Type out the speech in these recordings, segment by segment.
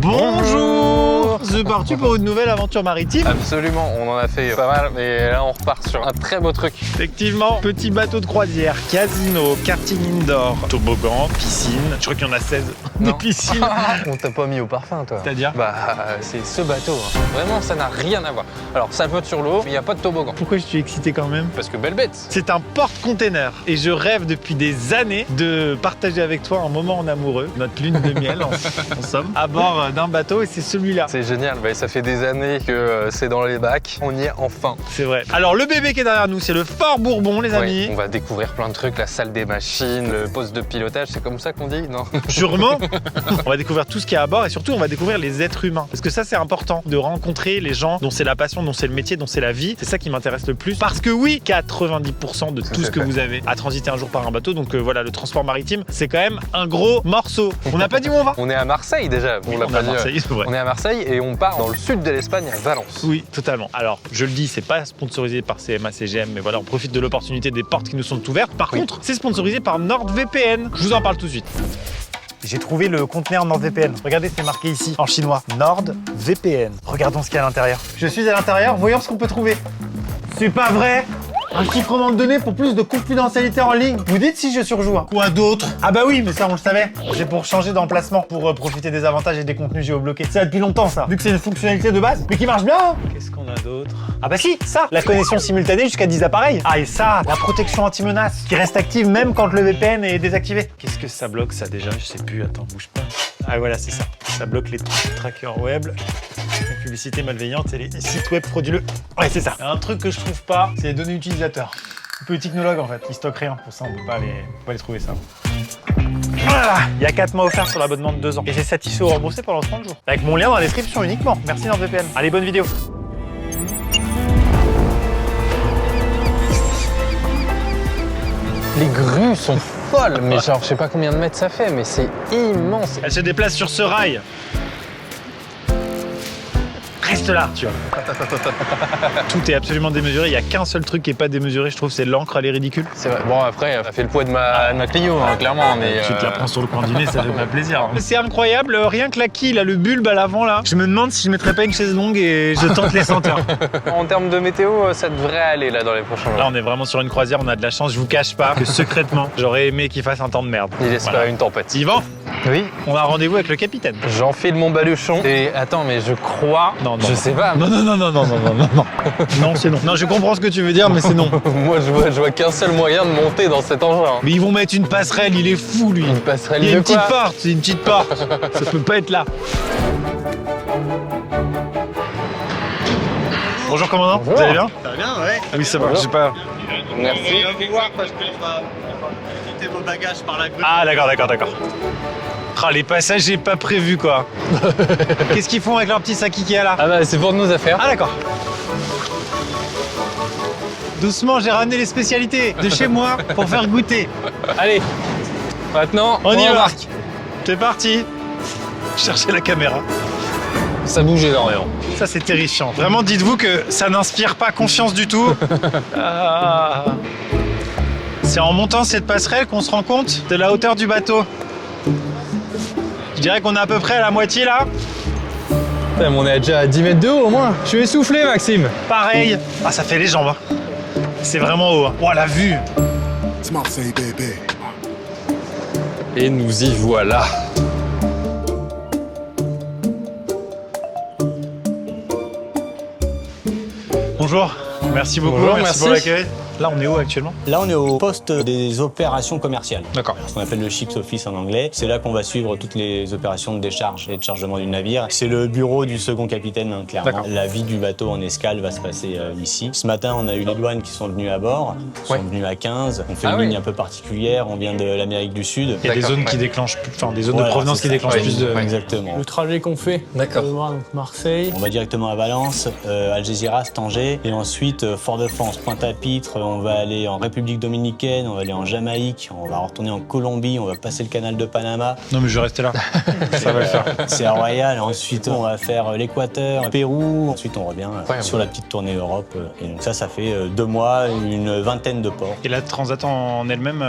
Bonjour. C'est parti pour une nouvelle aventure maritime. Absolument, on en a fait pas mal, mais là on repart sur un très beau truc. Effectivement, petit bateau de croisière, casino, karting indoor, toboggan, piscine. Je crois qu'il y en a 16 des piscines. On t'a pas mis au parfum toi. C'est-à-dire? Bah c'est ce bateau, hein. Vraiment ça n'a rien à voir. Alors ça flotte sur l'eau, mais il n'y a pas de toboggan. Pourquoi je suis excité quand même? Parce que belle bête. C'est un porte-container et je rêve depuis des années de partager avec toi un moment en amoureux, notre lune de miel en somme, à bord d'un bateau et c'est celui-là. C'est génial, bah, ça fait des années que c'est dans les bacs, on y est enfin. C'est vrai. Alors le bébé qui est derrière nous, c'est le Fort Bourbon les amis. Oui, on va découvrir plein de trucs, la salle des machines, le poste de pilotage, c'est comme ça qu'on dit, non? Sûrement. On va découvrir tout ce qu'il y a à bord et surtout on va découvrir les êtres humains. Parce que ça c'est important, de rencontrer les gens dont c'est la passion, dont c'est le métier, dont c'est la vie. C'est ça qui m'intéresse le plus. Parce que oui, 90% de tout ce que vous avez à transiter un jour par un bateau. Donc voilà, le transport maritime, c'est quand même un gros morceau. On n'a pas dit où on va? On est à Marseille déjà, Oui, on l'a on est pas à dit. Marseille, c'est vrai. On est à Marseille et on part dans le sud de l'Espagne, à Valence. Oui, totalement. Alors, je le dis, c'est pas sponsorisé par CMA CGM, mais voilà, on profite de l'opportunité des portes qui nous sont ouvertes. Par contre, c'est sponsorisé par NordVPN. Je vous en parle tout de suite. J'ai trouvé le conteneur NordVPN. Regardez, c'est marqué ici en chinois. NordVPN. Regardons ce qu'il y a à l'intérieur. Je suis à l'intérieur, voyons ce qu'on peut trouver. C'est pas vrai! Un chiffrement de données pour plus de confidentialité en ligne. Vous dites si je surjoue. Quoi d'autre? Ah bah oui, mais ça on le savait. C'est pour changer d'emplacement, pour profiter des avantages et des contenus géobloqués. Ça depuis longtemps ça, vu que c'est une fonctionnalité de base, mais qui marche bien. Qu'est-ce qu'on a d'autre? Ah bah si, ça, la connexion simultanée jusqu'à 10 appareils. Ah et ça, la protection anti-menace, qui reste active même quand le VPN est désactivé. Qu'est-ce que ça bloque ça déjà? Je sais plus, attends, bouge pas. Ah voilà, c'est ça. Ça bloque les trackers web. La publicité malveillante et les sites web frauduleux. Ouais, c'est ça. Un truc que je trouve pas, c'est les données utilisateurs. Un peu technologue en fait, ils stockent rien. Pour ça, on peut pas les trouver ça. Voilà. Il y a 4 mois offerts sur l'abonnement de 2 ans. Et j'ai 7 ISO remboursés pendant 30 jours. Avec mon lien dans la description uniquement. Merci NordVPN. Allez, bonne vidéo. Les grues sont folles, mais genre je sais pas combien de mètres ça fait, mais c'est immense. Elle se déplace sur ce rail. Reste là, tu vois. Tout est absolument démesuré. Il n'y a qu'un seul truc qui n'est pas démesuré, je trouve, c'est l'encre, elle est ridicule. C'est vrai. Bon, après, elle a fait le poids de ma Clio, hein, clairement, mais... Tu te la prends sur le coin du nez, ça fait pas plaisir. C'est incroyable, rien que la quille, là, le bulbe à l'avant, là. Je me demande si je mettrais pas une chaise longue et je tente les senteurs. En termes de météo, ça devrait aller, là, dans les prochains jours. Là, on est vraiment sur une croisière, on a de la chance. Je vous cache pas que secrètement, j'aurais aimé qu'il fasse un temps de merde. Il espère une tempête. Yvan, Oui. on a rendez-vous avec le capitaine. J'enfile mon baluchon. Et attends, mais je crois... Non, je sais pas. Non. Non, c'est non. Non, je comprends ce que tu veux dire, mais c'est non. Moi, je vois qu'un seul moyen de monter dans cet engin. Mais ils vont mettre une passerelle, il est fou, lui. Une passerelle Il y a de une petite quoi? porte, c'est une petite porte. Ça peut pas être là. Bonjour commandant, Bonjour. vous allez bien? Ça va bien, ouais. Ah oui, ça va, Bonjour. j'ai pas... Merci. Je viens vous voir parce que je vais visiter vos bagages par la grue. Ah d'accord. Ah, les passages, j'ai pas prévu quoi. Qu'est-ce qu'ils font avec leur petit sac Ikea là? Ah bah, c'est pour nos affaires. Ah d'accord. Doucement, j'ai ramené les spécialités de chez moi pour faire goûter. Allez, maintenant, On y va. embarque. C'est parti. Cherchez la caméra. Ça bouge énormément. Ça c'est terrifiant. Vraiment, dites-vous que ça n'inspire pas confiance du tout. Ah. C'est en montant cette passerelle qu'on se rend compte de la hauteur du bateau. Je dirais qu'on est à peu près à la moitié là. Putain, mais on est déjà à 10 mètres de haut au moins. Je suis essoufflé, Maxime. Pareil. Ah, ça fait les jambes. Hein. C'est vraiment haut. Hein. Oh, la vue. It's Marseille, baby. Et nous y voilà. Bonjour. Merci beaucoup. Bonjour, merci pour l'accueil. Là, on est où actuellement? Là, on est au poste des opérations commerciales. D'accord. Ce qu'on appelle le Ships Office en anglais. C'est là qu'on va suivre toutes les opérations de décharge et de chargement du navire. C'est le bureau du second capitaine, hein, clairement. D'accord. La vie du bateau en escale va se passer ici. Ce matin, on a eu les douanes qui sont venus à bord. Ils sont venus à 15. On fait Ah une oui. ligne un peu particulière. On vient de l'Amérique du Sud. Il y a des D'accord, zones qui ouais. déclenchent plus, enfin des zones Voilà, de provenance c'est qui ça. déclenchent Ouais, plus de. Exactement. Le trajet qu'on fait, D'accord. voir donc Marseille. On va directement à Valence, Algeciras, Tanger, et ensuite Fort-de-France, Pointe-à-Pitre. On va aller en République dominicaine, on va aller en Jamaïque, on va retourner en Colombie, on va passer le canal de Panama. Non, mais je vais rester là. Ça va le faire. C'est à Royal. Ensuite, on va faire l'Équateur, Pérou. Ensuite, on revient Incroyable. sur la petite tournée Europe. Et donc ça fait 2 mois, une vingtaine de ports. Et la Transat en elle-même.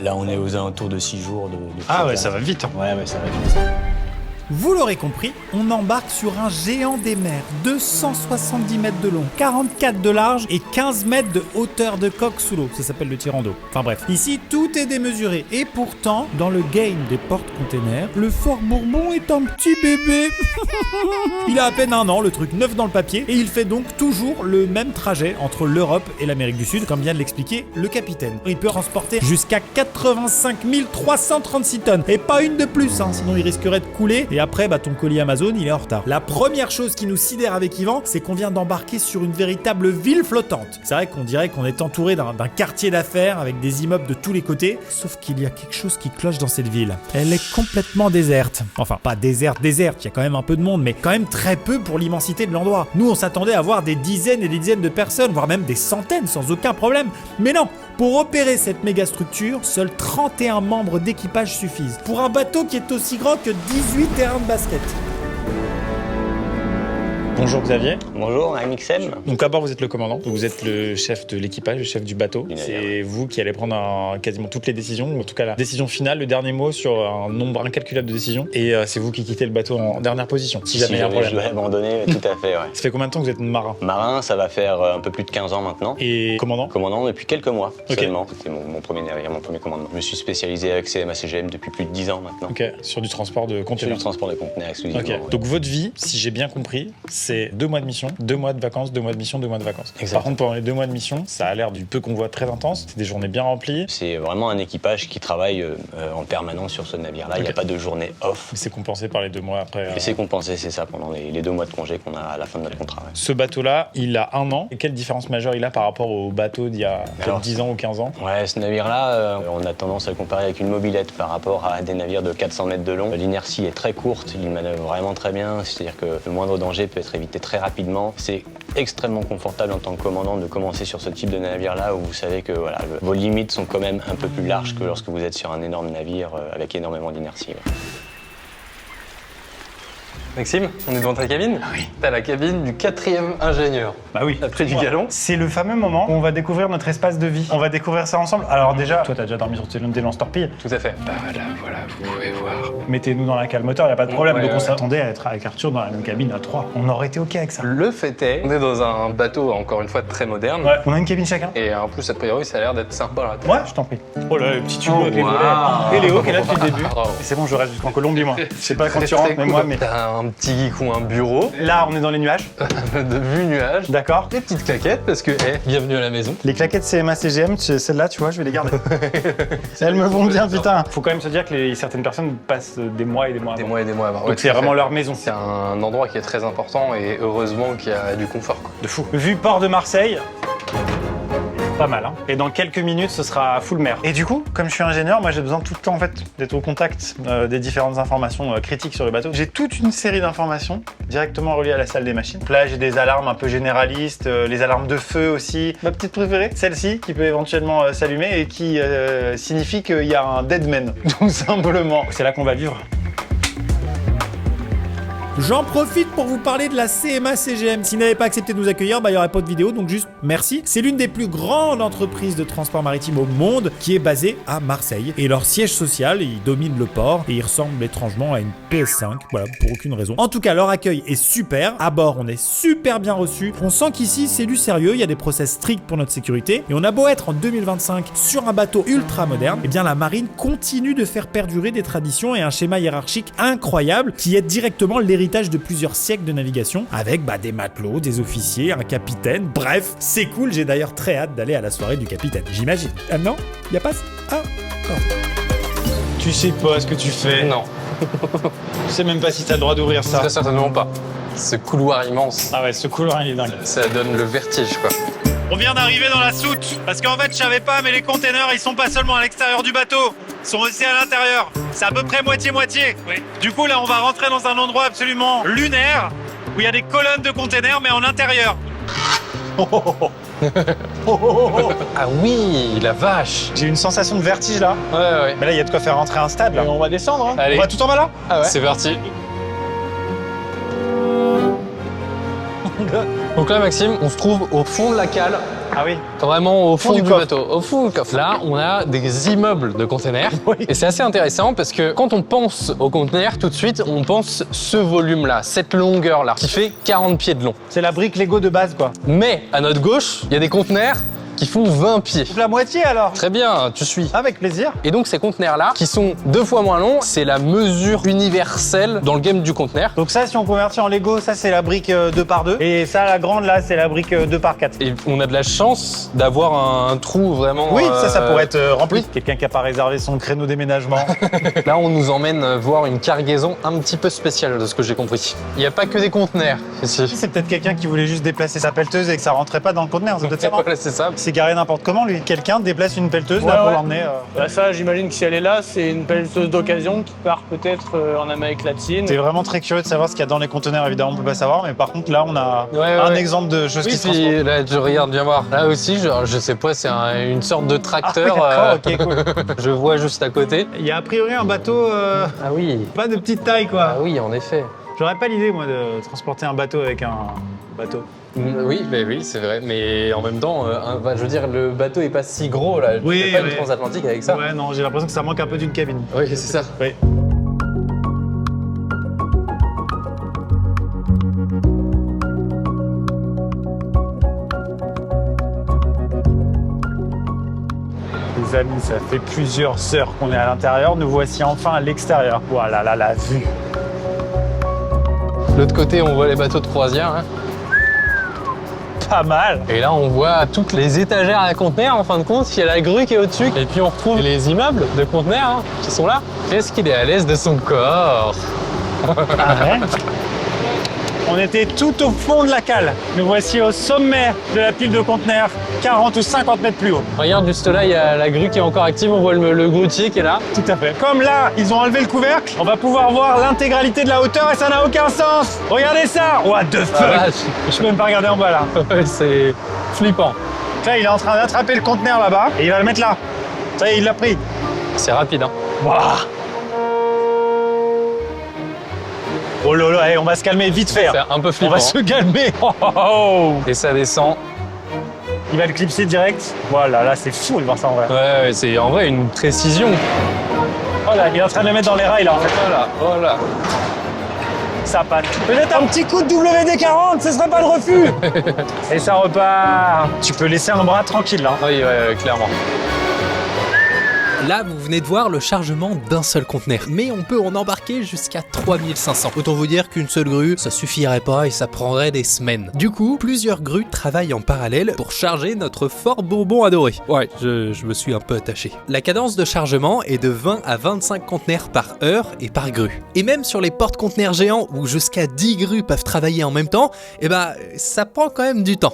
Là, on est aux alentours de 6 jours de Ah ouais, voyage. ça va vite. Hein. Ouais, ça va vite. Vous l'aurez compris, on embarque sur un géant des mers, 270 mètres de long, 44 de large et 15 mètres de hauteur de coque sous l'eau. Ça s'appelle le tirant d'eau. Enfin bref, ici tout est démesuré. Et pourtant, dans le game des porte-containers, le Fort Bourbon est un petit bébé. Il a à peine 1 an, le truc neuf dans le papier, et il fait donc toujours le même trajet entre l'Europe et l'Amérique du Sud, comme vient de l'expliquer le capitaine. Il peut transporter jusqu'à 85 336 tonnes, et pas une de plus, hein, sinon il risquerait de couler, et après, ton colis Amazon, il est en retard. La première chose qui nous sidère avec Yvan, c'est qu'on vient d'embarquer sur une véritable ville flottante. C'est vrai qu'on dirait qu'on est entouré d'un quartier d'affaires avec des immeubles de tous les côtés, sauf qu'il y a quelque chose qui cloche dans cette ville. Elle est complètement déserte. Enfin, pas déserte, il y a quand même un peu de monde, mais quand même très peu pour l'immensité de l'endroit. Nous, on s'attendait à voir des dizaines et des dizaines de personnes, voire même des centaines, sans aucun problème. Mais non, pour opérer cette méga structure, seuls 31 membres d'équipage suffisent. Pour un bateau qui est aussi grand que 18 terrains de basket. Bonjour Xavier. Bonjour, Amixem. Donc d'abord vous êtes le commandant, vous êtes le chef de l'équipage, le chef du bateau. C'est vous qui allez prendre quasiment toutes les décisions, ou en tout cas la décision finale, le dernier mot sur un nombre incalculable de décisions. Et c'est vous qui quittez le bateau en dernière position. Si jamais il y a un problème. Je dois abandonner, tout à fait, ouais. Ça fait combien de temps que vous êtes marin? Marin, ça va faire un peu plus de 15 ans maintenant. Et commandant? Commandant depuis quelques mois seulement. Okay. C'était mon premier navire, mon premier commandement. Je me suis spécialisé avec CMA-CGM depuis plus de 10 ans maintenant. Ok, sur du transport de Sur conteneurs. du transport de conteneurs exclusivement. Ok, Ouais. donc votre vie, si j'ai bien compris, c'est 2 mois de mission, 2 mois de vacances, 2 mois de mission, 2 mois de vacances. Exact. Par contre, pendant les 2 mois de mission, ça a l'air du peu qu'on voit très intense. C'est des journées bien remplies. C'est vraiment un équipage qui travaille en permanence sur ce navire-là. Il n'y a pas de journée off. Mais c'est compensé par les 2 mois après. Et c'est compensé, c'est ça, pendant les 2 mois de congé qu'on a à la fin de notre contrat. Ouais. Ce bateau-là, il a 1 an. Et quelle différence majeure il a par rapport au bateau d'il y a peut-être 10 ans ou 15 ans? Ouais, ce navire-là, on a tendance à le comparer avec une mobilette par rapport à des navires de 400 mètres de long. L'inertie est très courte, il manœuvre vraiment très bien, c'est-à-dire que le moindre danger peut être évité très rapidement. C'est extrêmement confortable en tant que commandant de commencer sur ce type de navire-là où vous savez que voilà, vos limites sont quand même un peu plus larges que lorsque vous êtes sur un énorme navire avec énormément d'inertie. Ouais. Maxime, on est devant ta cabine? Oui. T'as la cabine du 4e ingénieur. Bah oui. Après du galon. C'est le fameux moment où on va découvrir notre espace de vie. On va découvrir ça ensemble. Alors déjà, toi t'as déjà dormi sur tes lance-torpilles. Tout à fait. Bah voilà, vous pouvez voir. Mettez-nous dans la cale moteur, y a pas de problème. Ouais, Donc on ouais. s'attendait à être avec Arthur dans la même cabine à 3. On aurait été ok avec ça. Le fait est, on est dans un bateau, encore une fois, très moderne. Ouais, on a une cabine chacun. Et en plus, a priori, ça a l'air d'être sympa là. Ouais, je t'en prie. Oh là, le petit tubo avec les volets. Et Léo qui est là depuis le début. Bravo. Et c'est bon, je reste jusqu'en Colombie moi. Je sais pas quand tu rentres, mais moi, mais... T'as un petit geek ou un bureau, Là, on est dans les nuages. de vue nuage, D'accord. des petites claquettes parce que, bienvenue à la maison. Les claquettes CMA-CGM, celles-là, tu vois, je vais les garder. Elles me vont bien, putain. Faut quand même se dire que certaines personnes passent des mois et des mois. Des mois et des mois avant. Donc Ouais, c'est tout à vraiment fait. leur maison. C'est un endroit qui est très important et heureusement qu'il y a du confort, quoi. De fou. Vu port de Marseille, pas mal, hein. Et dans quelques minutes, ce sera full mer. Et du coup, comme je suis ingénieur, moi j'ai besoin tout le temps en fait d'être au contact des différentes informations critiques sur le bateau. J'ai toute une série d'informations directement reliées à la salle des machines. Là, j'ai des alarmes un peu généralistes, les alarmes de feu aussi. Ma petite préférée, celle-ci, qui peut éventuellement s'allumer et qui signifie qu'il y a un deadman, tout simplement. C'est là qu'on va vivre. J'en profite pour vous parler de la CMA-CGM. S'ils n'avaient pas accepté de nous accueillir, il n'y aurait pas de vidéo, donc juste merci. C'est l'une des plus grandes entreprises de transport maritime au monde qui est basée à Marseille. Et leur siège social, ils dominent le port et ils ressemblent étrangement à une PS5. Voilà, pour aucune raison. En tout cas, leur accueil est super. À bord, on est super bien reçus. On sent qu'ici, c'est du sérieux. Il y a des process stricts pour notre sécurité. Et on a beau être en 2025 sur un bateau ultra moderne, eh bien la marine continue de faire perdurer des traditions et un schéma hiérarchique incroyable qui est directement l'héritage de plusieurs siècles de navigation avec des matelots, des officiers, un capitaine. Bref, c'est cool. J'ai d'ailleurs très hâte d'aller à la soirée du capitaine. J'imagine. Ah non? Y a pas... Ah non. Tu sais pas ce que tu fais. Non, Je sais même pas si t'as le droit d'ouvrir ça. très certainement pas. Ce couloir immense, Ah ouais, ce couloir il est dingue. ça donne le vertige, quoi. On vient d'arriver dans la soute, parce qu'en fait je savais pas, mais les containers ils sont pas seulement à l'extérieur du bateau, ils sont aussi à l'intérieur. C'est à peu près moitié-moitié. Oui. Du coup là on va rentrer dans un endroit absolument lunaire, où il y a des colonnes de containers mais en intérieur. Ah oui, la vache. J'ai une sensation de vertige là, Ouais. mais là il y a de quoi faire rentrer un stade là. On va descendre, hein. Allez, On va tout en bas là? c'est parti. Donc là, Maxime, on se trouve au fond de la cale. Ah oui. Vraiment au fond du du coffre. bateau, au fond du coffre. Là, on a des immeubles de containers. Oui. Et c'est assez intéressant parce que quand on pense aux containers, tout de suite, on pense ce volume-là, cette longueur-là, qui fait 40 pieds de long. C'est la brique Lego de base, quoi. Mais à notre gauche, il y a des containers qui font 20 pieds. La moitié alors. Très bien, tu suis. Avec plaisir. Et donc ces conteneurs-là, qui sont 2 fois moins longs, c'est la mesure universelle dans le game du conteneur. Donc ça, si on convertit en Lego, ça c'est la brique 2x2. Et ça, la grande là, c'est la brique 2x4. Et on a de la chance d'avoir un trou vraiment... Oui, ça pourrait être rempli. oui. Quelqu'un qui n'a pas réservé son créneau déménagement. Là, on nous emmène voir une cargaison un petit peu spéciale, de ce que j'ai compris. Il n'y a pas que des conteneurs ici. C'est peut-être quelqu'un qui voulait juste déplacer sa pelleteuse et que ça rentrait pas dans le conteneur. C'est peut-être ça. Voilà, c'est ça. C'est garé n'importe comment lui. Quelqu'un déplace une pelleteuse là pour Ouais. l'emmener. Bah ça, j'imagine que si elle est là, c'est une pelleteuse d'occasion qui part peut-être en Amérique latine. T'es vraiment très curieux de savoir ce qu'il y a dans les conteneurs, évidemment, on peut pas savoir, mais par contre là on a Ouais, un ouais. exemple de choses Oui, qui se transportent. puis là, tu regardes, viens voir. Là aussi, je sais pas, c'est une sorte de tracteur. Ah oui, d'accord, ok, cool. Je vois juste à côté. Il y a a priori un bateau Ah oui, pas de petite taille quoi. ah oui, en effet. J'aurais pas l'idée moi de transporter un bateau avec un bateau. Oui, oui, c'est vrai. Mais en même temps, je veux dire, le bateau est pas si gros là. Tu Oui, fais pas oui. une transatlantique avec ça. Ouais non, j'ai l'impression que ça manque un peu d'une cabine. Oui, c'est ça. Oui. Les amis, ça fait plusieurs heures qu'on est à l'intérieur. Nous voici enfin à l'extérieur. Voilà, là, la vue. De l'autre côté, on voit les bateaux de croisière. Hein. Pas mal. Et là, on voit toutes les étagères à conteneurs. En fin de compte, il y a la grue qui est au-dessus. Et puis, on retrouve les immeubles de conteneurs qui sont là. Qu'est-ce qu'il est à l'aise de son corps. Ah ouais. On était tout au fond de la cale. Nous voici au sommet de la pile de conteneurs, 40 ou 50 mètres plus haut. Regarde, juste là, il y a la grue qui est encore active. On voit le grutier qui est là. Tout à fait. Comme là, ils ont enlevé le couvercle, on va pouvoir voir l'intégralité de la hauteur et ça n'a aucun sens. Regardez ça. What the fuck. Ah, Je peux même pas regarder en bas là. c'est flippant. Là, il est en train d'attraper le conteneur là-bas et il va le mettre là. Ça y est, il l'a pris. C'est rapide, hein. Wouah. Oh là là, on va se calmer vite fait. C'est un peu On flippant. va se calmer. Oh, oh, oh. Et ça descend. Il va le clipser direct. Voilà, là c'est fou de voir ça en vrai. Ouais, c'est en vrai une précision. Oh là, il est en train de le mettre dans les rails là en fait. Voilà, voilà. Ça passe. Peut-être un petit coup de WD-40, ce serait pas le refus. Et ça repart. Tu peux laisser un bras tranquille là. Oui, ouais, clairement. Là, vous venez de voir le chargement d'un seul conteneur, mais on peut en embarquer jusqu'à 3500. Autant vous dire qu'une seule grue, ça suffirait pas et ça prendrait des semaines. Du coup, plusieurs grues travaillent en parallèle pour charger notre fort bonbon adoré. Ouais, je me suis un peu attaché. La cadence de chargement est de 20 à 25 conteneurs par heure et par grue. Et même sur les porte-conteneurs géants où jusqu'à 10 grues peuvent travailler en même temps, eh ben, ça prend quand même du temps.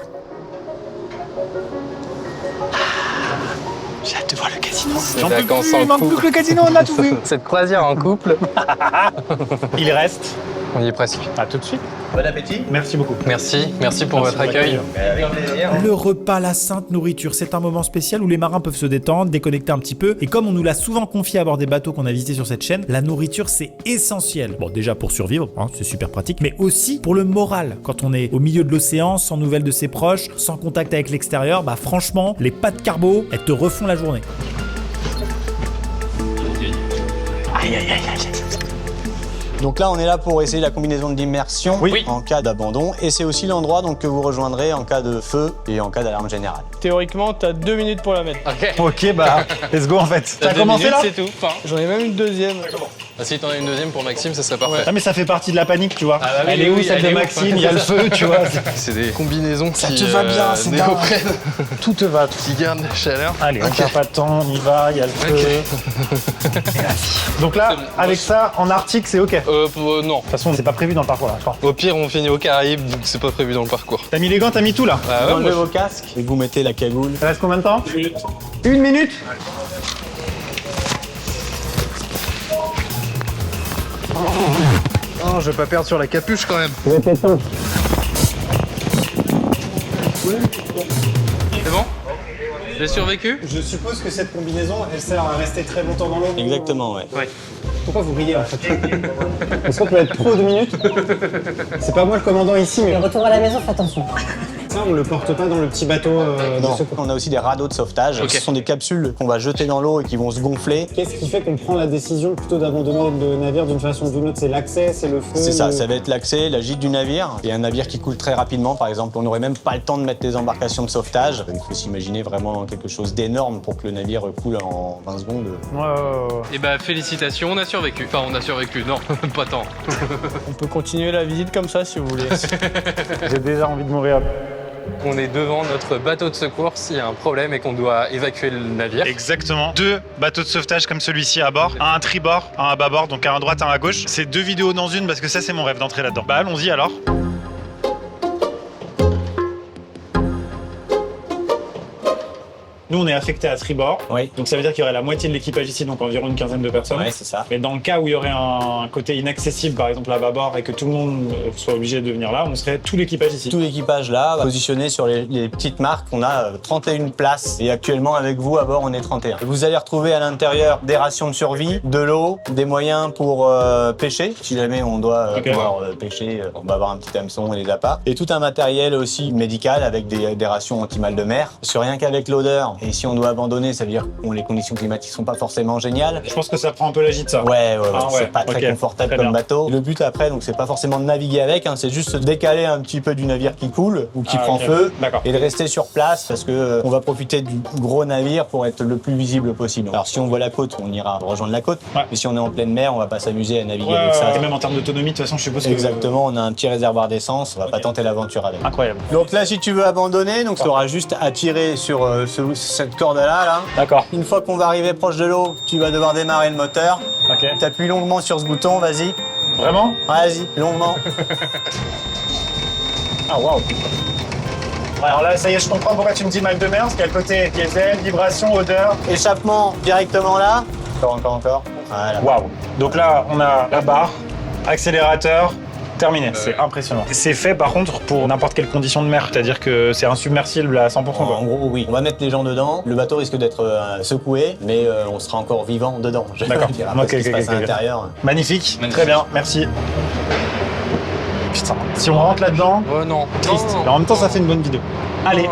J'ai hâte de voir le casino. J'en peux plus, Il manque plus que le casino, on a tout vu. Cette croisière en couple, Il reste. on y est presque. À tout de suite. Bon appétit. Merci beaucoup. Merci pour votre accueil. Avec plaisir. Le repas, la sainte nourriture, c'est un moment spécial où les marins peuvent se détendre, déconnecter un petit peu. Et comme on nous l'a souvent confié à bord des bateaux qu'on a visités sur cette chaîne, la nourriture c'est essentiel. Bon, déjà pour survivre, hein, c'est super pratique, mais aussi pour le moral. Quand on est au milieu de l'océan, sans nouvelles de ses proches, sans contact avec l'extérieur, bah franchement, les pâtes carbo, elles te refont la journée. Donc là, on est là pour essayer la combinaison d'immersion Oui. en cas d'abandon. Et c'est aussi l'endroit donc, que vous rejoindrez en cas de feu et en cas d'alarme générale. Théoriquement, t'as 2 minutes pour la mettre. Ok. Ok, bah, let's go en fait. T'as commencé là? C'est tout. Fin. J'en ai même une deuxième. Ah, si t'en as une deuxième pour Maxime, ça serait parfait. Ah mais ça fait partie de la panique, tu vois. Ah bah oui, Elle est où oui, celle elle de est où Maxime? Il y a le feu, tu vois. C'est des combinaisons Ça qui te va bien, c'est dingue. néoprène, Tout te va. qui gardent la chaleur. Allez, on perd pas de temps, on y va, il y a le feu. Et vas-y. Donc là, avec ça, en Arctique, c'est ok. De Non. toute façon, c'est pas prévu dans le parcours là, je crois. Au pire, on finit aux Caraïbes, donc c'est pas prévu dans le parcours. T'as mis les gants, t'as mis tout là. Ah Vous ouais, enlevez moi, vos casques et vous mettez la cagoule. Ça reste combien de temps? Une minute. Oh, je vais pas perdre sur la capuche quand même. C'est bon? J'ai survécu? Je suppose que cette combinaison, elle sert à rester très longtemps dans l'eau. Exactement, ouais. Pourquoi vous riez en fait? Est-ce qu'on peut être trop 2 minutes? C'est pas moi le commandant ici, mais... Retour à la maison, fais attention. Ça, on le porte pas dans le petit bateau de secours. On a aussi des radeaux de sauvetage. Ce sont des capsules qu'on va jeter dans l'eau et qui vont se gonfler. Qu'est-ce qui fait qu'on prend la décision plutôt d'abandonner le navire d'une façon ou d'une autre? C'est l'accès, c'est le feu? C'est ça, ça va être l'accès, la gîte du navire. Et un navire qui coule très rapidement, par exemple, on n'aurait même pas le temps de mettre les embarcations de sauvetage. Il faut s'imaginer vraiment quelque chose d'énorme pour que le navire coule en 20 secondes. Et bah félicitations, on a survécu. Enfin, on a survécu, non, pas tant. On peut continuer la visite comme ça si vous voulez. J'ai déjà envie de mourir. On est devant notre bateau de secours s'il y a un problème et qu'on doit évacuer le navire. Exactement. 2 bateaux de sauvetage comme celui-ci à bord. Un à tribord, un à bâbord, donc un à droite, un à gauche. C'est 2 vidéos dans une parce que ça c'est mon rêve d'entrer là-dedans. Bah allons-y alors. Nous, on est affecté à tribord. Oui. Donc ça veut dire qu'il y aurait la moitié de l'équipage ici, donc environ une quinzaine de personnes. Ouais, c'est ça. Mais dans le cas où il y aurait un côté inaccessible, par exemple à bâbord, et que tout le monde soit obligé de venir là, on serait tout l'équipage ici. Tout l'équipage là, positionné sur les petites marques, on a 31 places. Et actuellement, avec vous, à bord, on est 31. Vous allez retrouver à l'intérieur des rations de survie, de l'eau, des moyens pour pêcher. Si jamais on doit pouvoir pêcher, on va avoir un petit hameçon et des appâts. Et tout un matériel aussi médical avec des rations anti-mal de mer. Parce que rien qu'avec l'odeur, et si on doit abandonner, ça veut dire que les conditions climatiques sont pas forcément géniales. Je pense que ça prend un peu la gîte, ça. Ouais, c'est pas très confortable comme bateau. Le but après, donc c'est pas forcément de naviguer avec, c'est juste se décaler un petit peu du navire qui coule ou qui prend feu et de rester sur place parce que on va profiter du gros navire pour être le plus visible possible. Alors si on voit la côte, on ira rejoindre la côte. Mais si on est en pleine mer, on va pas s'amuser à naviguer avec ça. Et même en termes d'autonomie, de toute façon, je suppose que... Exactement, on a un petit réservoir d'essence, on va pas tenter l'aventure avec. Incroyable. Donc là, si tu veux abandonner, donc tu auras juste à tirer sur cette corde-là. D'accord. Une fois qu'on va arriver proche de l'eau, tu vas devoir démarrer le moteur. Ok. T'appuies longuement sur ce bouton, vas-y. Vraiment? Vas-y, longuement. Ah waouh. Alors là, ça y est, je comprends pourquoi tu me dis mal de mer, parce qu'il y a le côté diesel, vibration, odeur. Échappement directement là. Encore. Voilà. Waouh. Donc là, on a la barre, accélérateur, terminé. C'est impressionnant. C'est fait par contre pour n'importe quelle condition de mer, c'est-à-dire que c'est insubmersible à 100%. Quoi. En gros, oui. On va mettre les gens dedans. Le bateau risque d'être secoué, mais on sera encore vivant dedans. D'accord. Ce qui se passe à l'intérieur. Magnifique. Très bien, merci. Putain, si on rentre là-dedans, non. triste. Non. Mais en même temps, ça fait une bonne vidéo. Allez.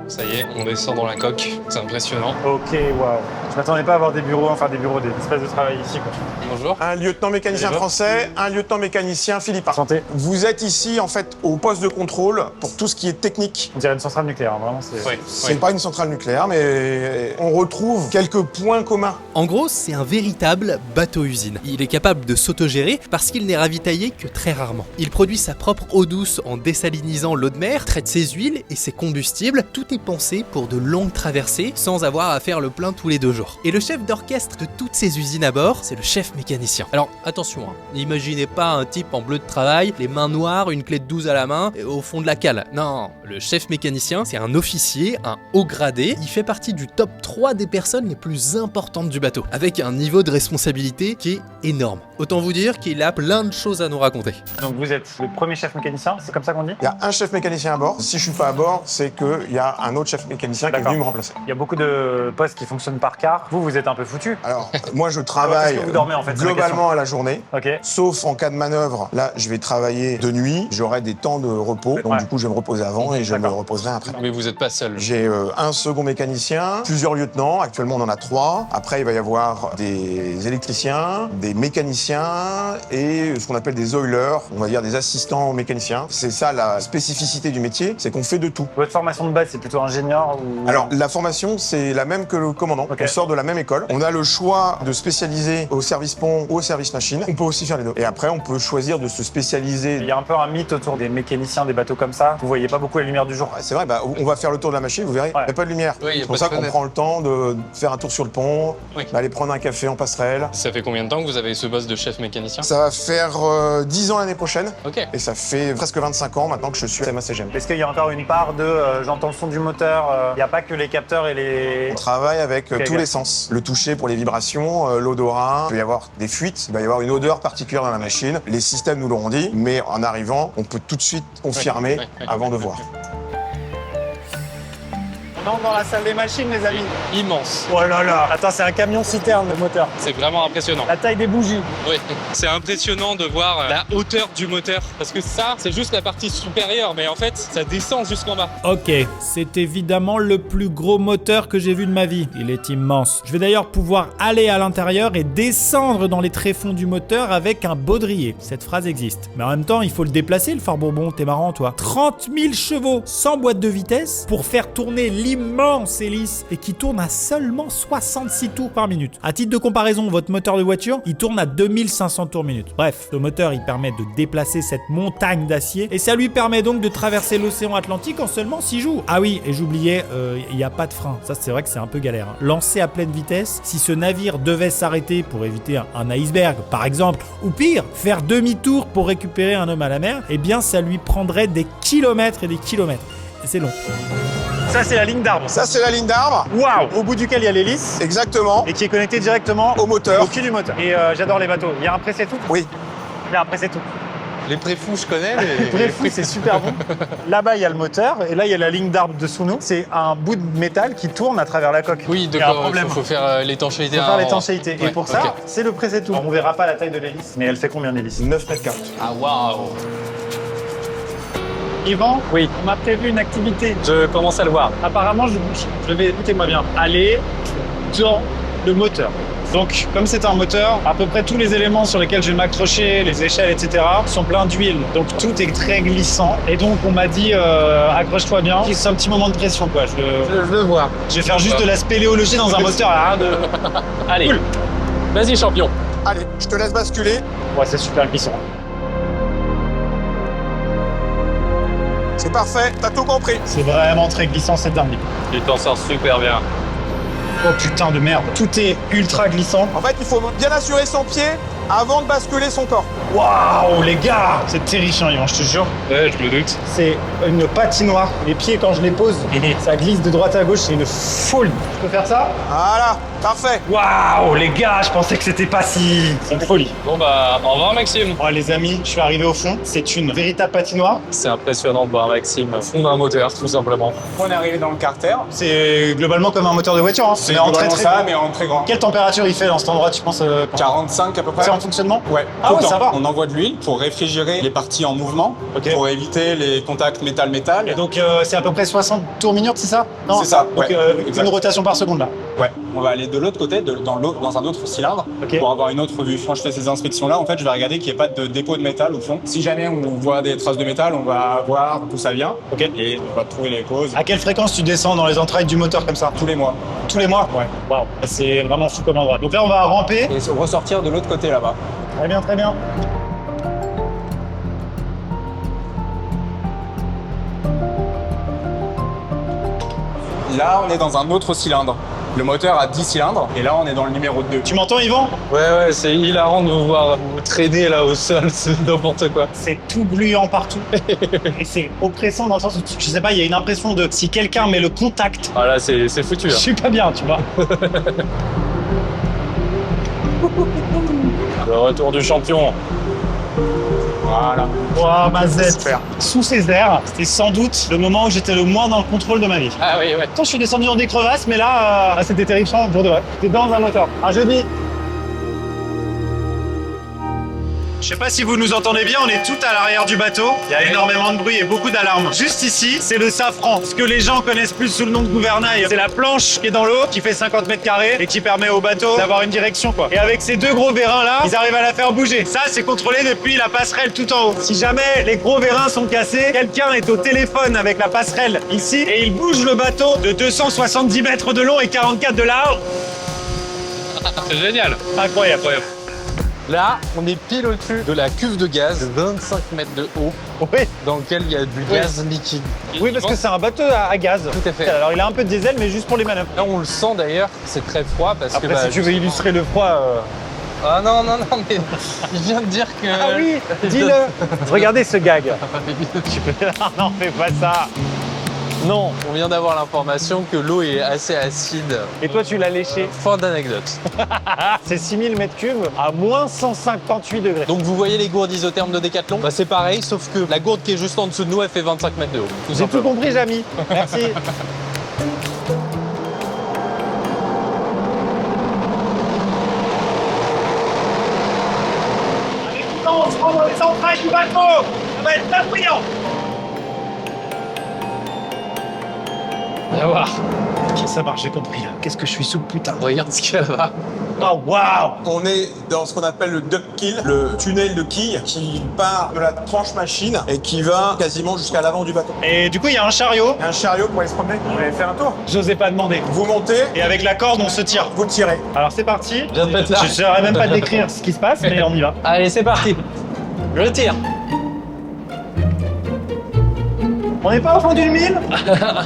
Ça y est, on descend dans la coque. C'est impressionnant. Ok, waouh. Je m'attendais pas à avoir des bureaux, des espaces de travail ici, quoi. Bonjour. Un lieutenant mécanicien français, un lieutenant mécanicien philippin. Santé. Vous êtes ici, en fait, au poste de contrôle pour tout ce qui est technique. On dirait une centrale nucléaire, vraiment. C'est pas une centrale nucléaire, mais on retrouve quelques points communs. En gros, c'est un véritable bateau-usine. Il est capable de s'autogérer parce qu'il n'est ravitaillé que très rarement. Il produit sa propre eau douce en désalinisant l'eau de mer, traite ses huiles et ses combustibles. Tout est pensé pour de longues traversées sans avoir à faire le plein tous les 2 jours. Et le chef d'orchestre de toutes ces usines à bord, c'est le chef mécanicien. Alors attention, n'imaginez pas un type en bleu de travail, les mains noires, une clé de 12 à la main, et au fond de la cale. Non, le chef mécanicien, c'est un officier, un haut gradé. Il fait partie du top 3 des personnes les plus importantes du bateau, avec un niveau de responsabilité qui est énorme. Autant vous dire qu'il a plein de choses à nous raconter. Donc vous êtes le premier chef mécanicien, c'est comme ça qu'on dit? Il y a un chef mécanicien à bord. Si je suis pas à bord, c'est qu'il y a un autre chef mécanicien qui est venu me remplacer. Il y a beaucoup de postes qui fonctionnent par quart. Vous êtes un peu foutu. Alors, moi, je travaille Est-ce que vous dormez, en fait, globalement à la journée. Ok. Sauf en cas de manœuvre. Là, je vais travailler de nuit. J'aurai des temps de repos. Donc, du coup, je vais me reposer avant et je me reposerai après. Mais vous n'êtes pas seul. J'ai un second mécanicien, plusieurs lieutenants. Actuellement, on en a 3. Après, il va y avoir des électriciens, des mécaniciens et ce qu'on appelle des oilers, on va dire des assistants mécaniciens. C'est ça la spécificité du métier, c'est qu'on fait de tout. Votre formation de base, c'est plutôt ingénieur ou... Alors, la formation, c'est la même que le commandant. On sort de la même école. On a le choix de spécialiser au service pont ou au service machine. On peut aussi faire les deux. Et après, on peut choisir de se spécialiser. Il y a un peu un mythe autour des mécaniciens des bateaux comme ça. Vous voyez pas beaucoup la lumière du jour. C'est vrai, on va faire le tour de la machine, vous verrez, il n'y a pas de lumière. Oui, c'est pour ça qu'on prend le temps de faire un tour sur le pont, d'aller prendre un café en passerelle. Ça fait combien de temps que vous avez ce poste de chef mécanicien? Ça va faire 10 ans l'année prochaine. Ok. Et ça fait presque 25 ans maintenant que je suis à MACGM. Est-ce qu'il y a encore une part de j'entends le son du moteur, il n'y a pas que les capteurs et les... On travaille avec tous les sens. Le toucher pour les vibrations, l'odorat, il peut y avoir des fuites, il va y avoir une odeur particulière dans la machine. Les systèmes nous l'auront dit, mais en arrivant, on peut tout de suite confirmer avant de voir. On entre dans la salle des machines, les amis. Immense. Oh là là. Attends, c'est un camion citerne, le moteur. C'est vraiment impressionnant. La taille des bougies. Oui, c'est impressionnant de voir la hauteur du moteur. Parce que ça, c'est juste la partie supérieure, mais en fait, ça descend jusqu'en bas. Ok, c'est évidemment le plus gros moteur que j'ai vu de ma vie. Il est immense. Je vais d'ailleurs pouvoir aller à l'intérieur et descendre dans les tréfonds du moteur avec un baudrier. Cette phrase existe. Mais en même temps, il faut le déplacer, le Fort Bourbon. T'es marrant, toi. 30 000 chevaux, sans boîte de vitesse, pour faire tourner l'immense hélice et qui tourne à seulement 66 tours par minute. À titre de comparaison, votre moteur de voiture, il tourne à 2500 tours minute. Bref, le moteur, il permet de déplacer cette montagne d'acier et ça lui permet donc de traverser l'océan Atlantique en seulement 6 jours. Ah oui, et j'oubliais, il n'y a pas de frein. Ça, c'est vrai que c'est un peu galère. Hein. Lancer à pleine vitesse, si ce navire devait s'arrêter pour éviter un iceberg, par exemple, ou pire, faire demi-tour pour récupérer un homme à la mer, eh bien, ça lui prendrait des kilomètres et des kilomètres. Et c'est long. Ça, c'est la ligne d'arbre. Ça, c'est la ligne d'arbre. Waouh. Au bout duquel il y a l'hélice. Exactement. Et qui est connecté directement Au moteur. au cul du moteur. Et j'adore les bateaux. Il y a un pressé-tout. Oui. Il y a un pressé-tout. Les préfous, je connais, mais... Bref, oui, c'est super bon. Là-bas, il y a le moteur, et là, il y a la ligne d'arbre dessous nous. C'est un bout de métal qui tourne à travers la coque. Oui, il y a un d'accord, problème. il faut faire l'étanchéité. Il faut faire l'étanchéité. Et Ouais, pour ça, ok. c'est le pressé-tout. On verra pas la taille de l'hélice, mais elle fait combien d'hélices? 9 mètres carrés. Ah, waouh. Yvan, oui, on m'a prévu une activité. Je commence à le voir. Apparemment, je vais, écoutez-moi bien, aller dans le moteur. Donc, comme c'est un moteur, à peu près tous les éléments sur lesquels je vais m'accrocher, les échelles, etc., sont pleins d'huile. Donc, tout est très glissant. Et donc, on m'a dit, accroche-toi bien. C'est un petit moment de pression, quoi. Je veux voir. Je vais faire juste de la spéléologie dans un moteur. Rien de... Allez, Cool. Vas-y, champion. Allez, je te laisse basculer. Ouais, c'est super glissant. C'est parfait, t'as tout compris. C'est vraiment très glissant, cette dingue. Tu t'en sors super bien. Oh putain de merde. Tout est ultra glissant. En fait, il faut bien assurer son pied avant de basculer son corps. Waouh, les gars! C'est terrifiant, Yvan, je te jure. Ouais, je me doute. C'est une patinoire. Les pieds, quand je les pose, ça glisse de droite à gauche. C'est une folie. Je peux faire ça? Voilà, parfait. Waouh, les gars, je pensais que c'était pas si... C'est une folie. Bon bah, au revoir Maxime. Bon, les amis, je suis arrivé au fond. C'est une véritable patinoire. C'est impressionnant de voir Maxime fondre un moteur, tout simplement. On est arrivé dans le carter. C'est globalement comme un moteur de voiture. Hein. C'est mais en très globalement très ça, grand. mais en très grand. Quelle température il fait dans cet endroit, tu penses 45 à peu près. C'est en fonctionnement? Ouais. Ah Tout ouais, le ça temps. va. On envoie de l'huile pour réfrigérer les parties en mouvement, Ok. pour éviter les contacts métal-métal. Et donc c'est à peu près 60 tours minutes, c'est ça? Non, C'est ça, Donc ouais, exact. une rotation par seconde là. Ouais. On va aller de l'autre côté, dans un autre cylindre, Ok. pour avoir une autre vue. Quand je fais ces inspections-là, en fait, je vais regarder qu'il n'y ait pas de dépôt de métal au fond. Si jamais on voit des traces de métal, on va voir d'où ça vient. Ok. Et on va trouver les causes À quelle fréquence tu descends dans les entrailles du moteur comme ça? tous les mois. Tous les mois? Ouais. Waouh, c'est vraiment fou comme endroit. Donc là, on va ramper. Et ressortir de l'autre côté là-bas. Très bien, très bien. Là, on est dans un autre cylindre. Le moteur a 10 cylindres, et là, on est dans le numéro 2. Tu m'entends, Yvan? Ouais, c'est hilarant de vous voir vous traîner là au sol, c'est n'importe quoi. C'est tout gluant partout. Et c'est oppressant dans le sens où, je sais pas, il y a une impression de si quelqu'un met le contact, Ah là, c'est foutu. je Hein. suis pas bien, tu vois. Le retour du champion. Voilà. Waouh, ma Z. Super. Sous ces airs, c'était sans doute le moment où j'étais le moins dans le contrôle de ma vie. Ah oui, ouais. Pourtant, je suis descendu dans des crevasses, mais là, c'était terrifiant pour de vrai. J'étais dans un moteur. Un jeudi. Je sais pas si vous nous entendez bien, on est tout à l'arrière du bateau. Il y a énormément de bruit et beaucoup d'alarmes. Juste ici, c'est le safran. Ce que les gens connaissent plus sous le nom de gouvernail. C'est la planche qui est dans l'eau, qui fait 50 mètres carrés et qui permet au bateau d'avoir une direction, quoi. Et avec ces deux gros vérins là, ils arrivent à la faire bouger. Ça, c'est contrôlé depuis la passerelle tout en haut. Si jamais les gros vérins sont cassés, quelqu'un est au téléphone avec la passerelle ici et il bouge le bateau de 270 mètres de long et 44 de large. C'est génial. Incroyable. Là, on est pile au-dessus de la cuve de gaz, 25 mètres de haut, Oui. dans lequel il y a du gaz liquide. Oui, parce que c'est un bateau à gaz. Tout à fait. Alors, il a un peu de diesel, mais juste pour les manœuvres. Là, on le sent d'ailleurs, c'est très froid parce Après, que... si tu veux illustrer le froid... Ah non, mais il vient de dire que... Ah oui, dis-le. Regardez ce gag. Tu peux... Non, fais pas ça. Non, on vient d'avoir l'information que l'eau est assez acide. Et toi, tu l'as léché. Fin d'anecdote. C'est 6000 mètres cubes à moins 158 degrés. Donc vous voyez les gourdes isothermes de Decathlon? Bah c'est pareil, sauf que la gourde qui est juste en dessous de nous, elle fait 25 mètres de haut. J'ai tout compris, Jamy. Merci. bateau. Ça va être très brillant. On va voir. Ok, ça marche, j'ai compris. Qu'est-ce que je suis souple, putain. Regarde ce qu'il y a là-bas. Oh, waouh. On est dans ce qu'on appelle le duck kill, le tunnel de quille qui part de la tranche machine et qui va quasiment jusqu'à l'avant du bateau. Et du coup, il y a un chariot. Un chariot pour aller se promener. On va aller faire un tour. J'osais pas demander. Vous montez Et avec la corde, on se tire. vous tirez. Alors c'est parti. Je viens de mettre là. Je saurais même pas décrire ce qui se passe, mais on y va. Allez, c'est parti. Je tire. On n'est pas au fond d'une mine,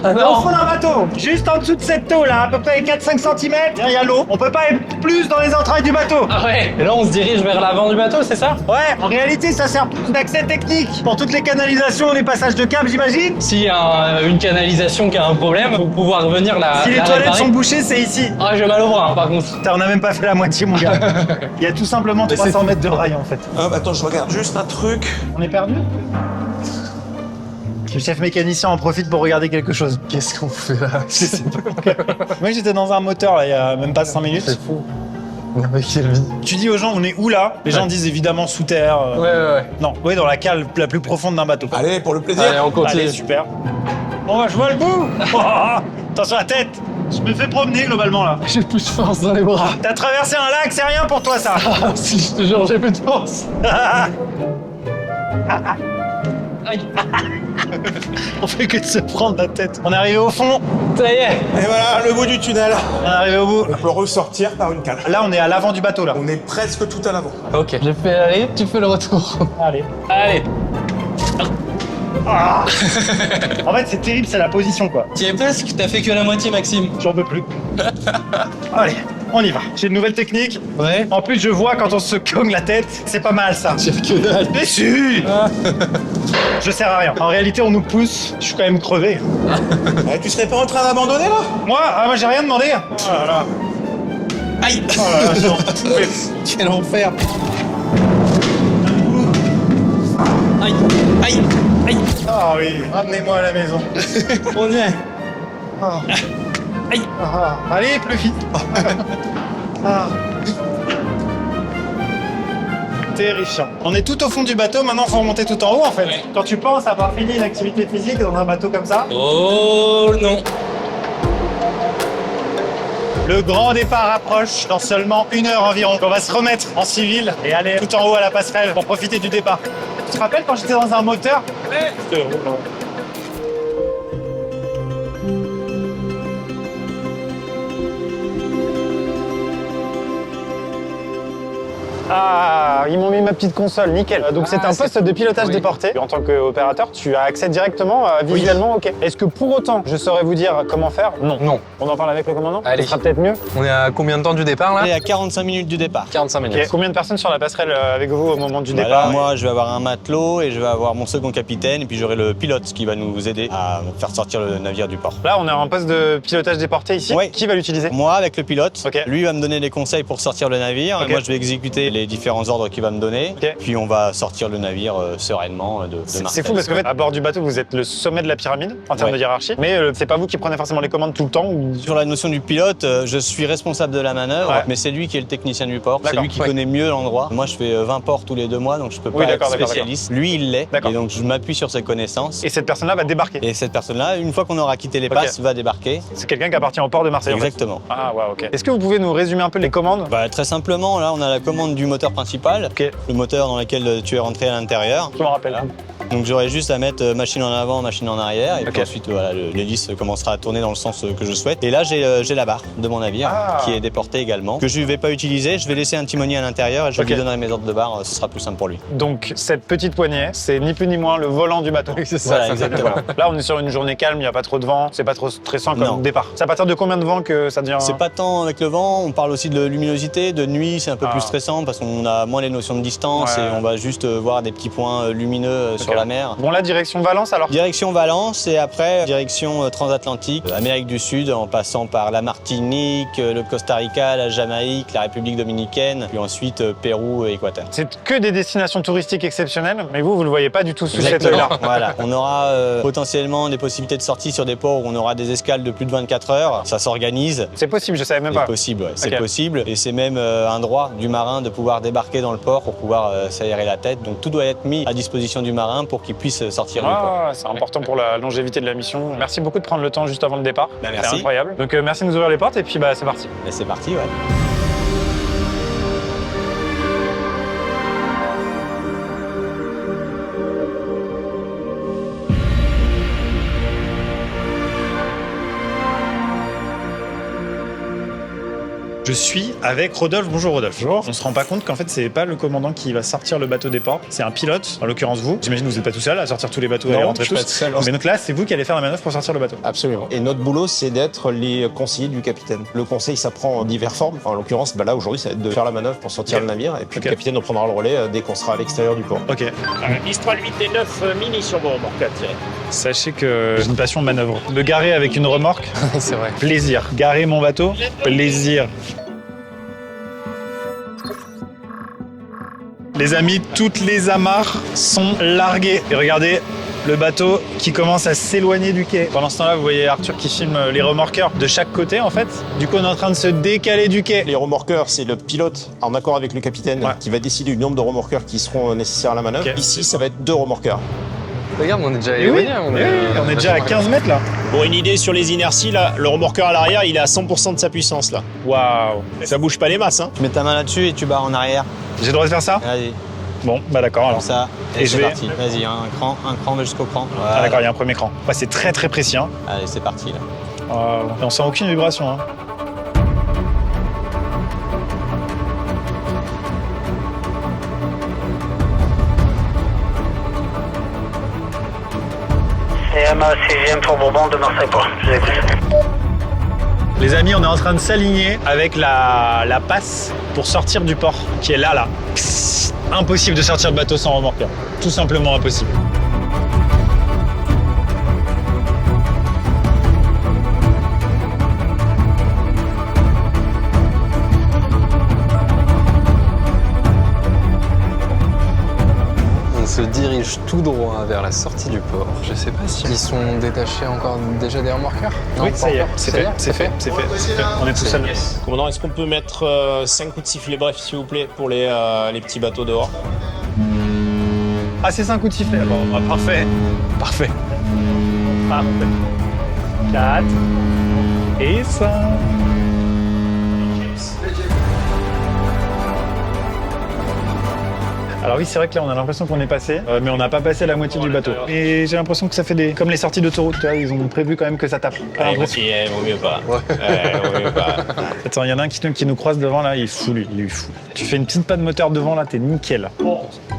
on est au fond d'un bateau. Juste en dessous de cette eau là, à peu près 4-5 cm, il y a l'eau. On peut pas être plus dans les entrailles du bateau. Ah ouais. Et là, on se dirige vers l'avant du bateau, c'est ça? Ouais, en réalité ça sert d'accès technique. Pour toutes les canalisations, les passages de câbles, j'imagine. S'il y a une canalisation qui a un problème, pour pouvoir venir la Si les la toilettes réparer. sont bouchées, c'est ici. Ah, j'ai mal au bras, hein, par contre. Putain, on a même pas fait la moitié, mon gars. Il y a tout simplement 300 mètres de rail en fait. Hop, attends, je regarde juste un truc. On est perdu. Le chef mécanicien en profite pour regarder quelque chose. Qu'est-ce qu'on fait là? Moi j'étais dans un moteur là il y a même pas 5 minutes. C'est fou. Avec quelle vie? Tu dis aux gens on est où là? Les gens disent évidemment sous terre. Ouais. Non, oui dans la cale la plus profonde d'un bateau. Allez, pour le plaisir. Allez, on continue. Allez, super. Bon, je vois le bout. Attention à la tête. Je me fais promener globalement là. J'ai plus de force dans les bras. T'as traversé un lac, c'est rien pour toi ça. Ah, si, je te jure, j'ai plus de force. Aïe. On fait que de se prendre la tête. On est arrivé au fond. Ça y est. Et voilà, le bout du tunnel. On est arrivé au bout. On peut ressortir par une cale. Là on est à l'avant du bateau là. On est presque tout à l'avant. Ok. J'ai fait aller, tu fais le retour. Allez. Allez. Ah. En fait c'est terrible, c'est la position quoi. Tu y es presque, t'as fait que la moitié, Maxime. J'en peux plus. Allez, on y va. J'ai une nouvelle technique. Ouais. En plus je vois quand on se cogne la tête, c'est pas mal ça. J'ai que dalle. Mais si. Je sers à rien. En réalité on nous pousse, je suis quand même crevé. Eh, tu serais pas en train d'abandonner là? Moi j'ai rien demandé. Oh là là. Aïe. Oh là là, non. Quel enfer. Aïe. Aïe. Aïe. Ah oui, ramenez-moi à la maison. On y est. Ah. Aïe. Ah. Allez, plus vite. Ah. Terrifiant. On est tout au fond du bateau, maintenant faut remonter tout en haut en fait. Ouais. Quand tu penses avoir fini une activité physique dans un bateau comme ça, Oh non. le grand départ approche dans seulement 1 heure environ. On va se remettre en civil et aller tout en haut à la passerelle pour profiter du départ. Tu te rappelles quand j'étais dans un moteur? Ah, ils m'ont mis ma petite console, nickel. Donc c'est un poste de pilotage déporté. En tant qu'opérateur, tu as accès directement, visuellement, ok. Est-ce que pour autant, je saurais vous dire comment faire? Non. Non. On en parle avec le commandant? Allez. Ce sera peut-être mieux. On est à combien de temps du départ On est là? à 45 minutes du départ. 45 minutes. Ok. Combien de personnes sur la passerelle avec vous au moment du Voilà, départ? moi, je vais avoir un matelot et je vais avoir mon second capitaine et puis j'aurai le pilote qui va nous aider à faire sortir le navire du port. Là, on est en poste de pilotage déporté ici. Ouais. Qui va l'utiliser? Moi, avec le pilote, Ok. lui va me donner des conseils pour sortir le navire. Ok. Et moi, je vais exécuter les différents ordres qu'il va me donner. Ok. Puis on va sortir le navire sereinement de Marseille. C'est fou parce qu'en fait, à bord du bateau, vous êtes le sommet de la pyramide en termes Ouais. de hiérarchie. Mais c'est pas vous qui prenez forcément les commandes tout le temps ou... Sur la notion du pilote, je suis responsable de la manœuvre, Ouais. mais c'est lui qui est le technicien du port. C'est D'accord, lui qui ouais. connaît mieux l'endroit. Moi, je fais 20 ports tous les 2 mois, donc je peux pas Oui, être d'accord, d'accord, spécialiste. Lui, il l'est. D'accord. Et donc, je m'appuie sur ses connaissances. Et cette personne-là va débarquer. Et cette personne-là, une fois qu'on aura quitté les Ok. passes, va débarquer. C'est quelqu'un qui appartient au port de Marseille. en fait. Exactement. Ah ouais, ok. Est-ce que vous pouvez nous résumer un peu les commandes? Bah, très simplement, là, on a la commande du moteur principal, Ok. le moteur dans lequel tu es rentré à l'intérieur. Je me rappelle. Donc j'aurai juste à mettre machine en avant, machine en arrière, et puis Ok. ensuite voilà, l'hélice commencera à tourner dans le sens que je souhaite. Et là j'ai la barre de mon navire Ah. qui est déportée également, que je ne vais pas utiliser. Je vais laisser un timonier à l'intérieur et je Ok. lui donnerai mes ordres de barre, ce sera plus simple pour lui. Donc cette petite poignée, c'est ni plus ni moins le volant du bateau. C'est ça. Voilà, exactement. Là, on est sur une journée calme, il n'y a pas trop de vent, c'est pas trop stressant comme Non. départ. C'est à partir de combien de vent que ça devient... C'est pas tant avec le vent, on parle aussi de luminosité, de nuit c'est un peu Ah. plus stressant parce qu'on a moins les notions de distance Ouais. et on va juste voir des petits points lumineux sur Ok. la mer. Bon, là, direction Valence alors? Direction Valence et après direction transatlantique, Amérique du Sud en passant par la Martinique, le Costa Rica, la Jamaïque, la République dominicaine, puis ensuite Pérou et Équateur. C'est que des destinations touristiques exceptionnelles, mais vous le voyez pas du tout sous cet Exactement. œil-là. Voilà. On aura potentiellement des possibilités de sortie sur des ports où on aura des escales de plus de 24 heures. Ça s'organise. C'est possible, je savais même C'est pas. possible, ouais. C'est Ok. possible et c'est même un droit du marin de pouvoir pouvoir débarquer dans le port, pour pouvoir s'aérer la tête. Donc tout doit être mis à disposition du marin pour qu'il puisse sortir du port. C'est important pour la longévité de la mission. Merci beaucoup de prendre le temps juste avant le départ. Merci. C'est incroyable. Donc merci de nous ouvrir les portes et puis c'est parti. Et c'est parti, ouais. Je suis avec Rodolphe. Bonjour Rodolphe. Bonjour. On se rend pas compte qu'en fait c'est pas le commandant qui va sortir le bateau des ports, c'est un pilote, en l'occurrence vous. J'imagine que vous n'êtes pas tout seul à sortir tous les bateaux et à rentrer je suis tous. pas tout seul. Mais donc là c'est vous qui allez faire la manœuvre pour sortir le bateau. Absolument. Et notre boulot, c'est d'être les conseillers du capitaine. Le conseil, ça prend diverses formes. En l'occurrence, là aujourd'hui, ça va être de faire la manœuvre pour sortir le navire. Et puis le capitaine reprendra le relais dès qu'on sera à l'extérieur du port. Ok. Mistral 8 et 9 mini sur vos remorques à tirer. Sachez que j'ai une passion de manœuvre. Me garer avec une remorque, C'est vrai. plaisir. Garer mon bateau, plaisir. Les amis, toutes les amarres sont larguées. Et regardez le bateau qui commence à s'éloigner du quai. Pendant ce temps-là, vous voyez Arthur qui filme les remorqueurs de chaque côté en fait. Du coup, on est en train de se décaler du quai. Les remorqueurs, c'est le pilote, en accord avec le capitaine, qui va décider du nombre de remorqueurs qui seront nécessaires à la manœuvre. Ok. Ici, ça va être 2 remorqueurs. Regarde, on est déjà Et oui, éloigné. on est déjà à 15 mètres là. Pour une idée sur les inerties, là, le remorqueur à l'arrière, il est à 100% de sa puissance là. Waouh. Et ça bouge pas les masses, hein. Tu mets ta main là-dessus et tu barres en arrière. J'ai le droit de faire ça? Vas-y, Bon, d'accord alors. comme ça. Et Et je c'est vais- parti. Vas-y, un cran jusqu'au cran. Ah Voilà. d'accord, il y a un premier cran. Ouais, c'est très très précis. Hein. Allez, c'est parti là. Et on sent aucune vibration. Hein. CGM pour Bourbon de Marseille-Port. Je vous écoute. Les amis, on est en train de s'aligner avec la passe pour sortir du port, qui est là. Psst, impossible de sortir le bateau sans remorqueur. Tout simplement impossible. On se dirige tout droit vers la sortie du port. Je sais pas si ils sont détachés encore déjà des remorqueurs. Oui, pas ça y est, encore. c'est Ça y fait, est, c'est fait, c'est fait, c'est fait. On est tout seul. Commandant, est-ce qu'on peut mettre 5 coups de sifflet bref, s'il vous plaît, pour les petits bateaux dehors? Ah, c'est 5 coups de sifflet. Bon, parfait. Parfait. Parfait. 4 et 5. Alors oui, c'est vrai que là, on a l'impression qu'on est passé, mais on n'a pas passé la moitié du bateau. Et j'ai l'impression que ça fait comme les sorties d'autoroute, tu vois, ils ont prévu quand même que ça tape. Pas l'impression. Vaut mieux pas. Vaut mieux pas. Attends, il y en a un qui nous croise devant là, il est fou lui, il est fou. Tu fais une petite panne moteur devant là, t'es nickel.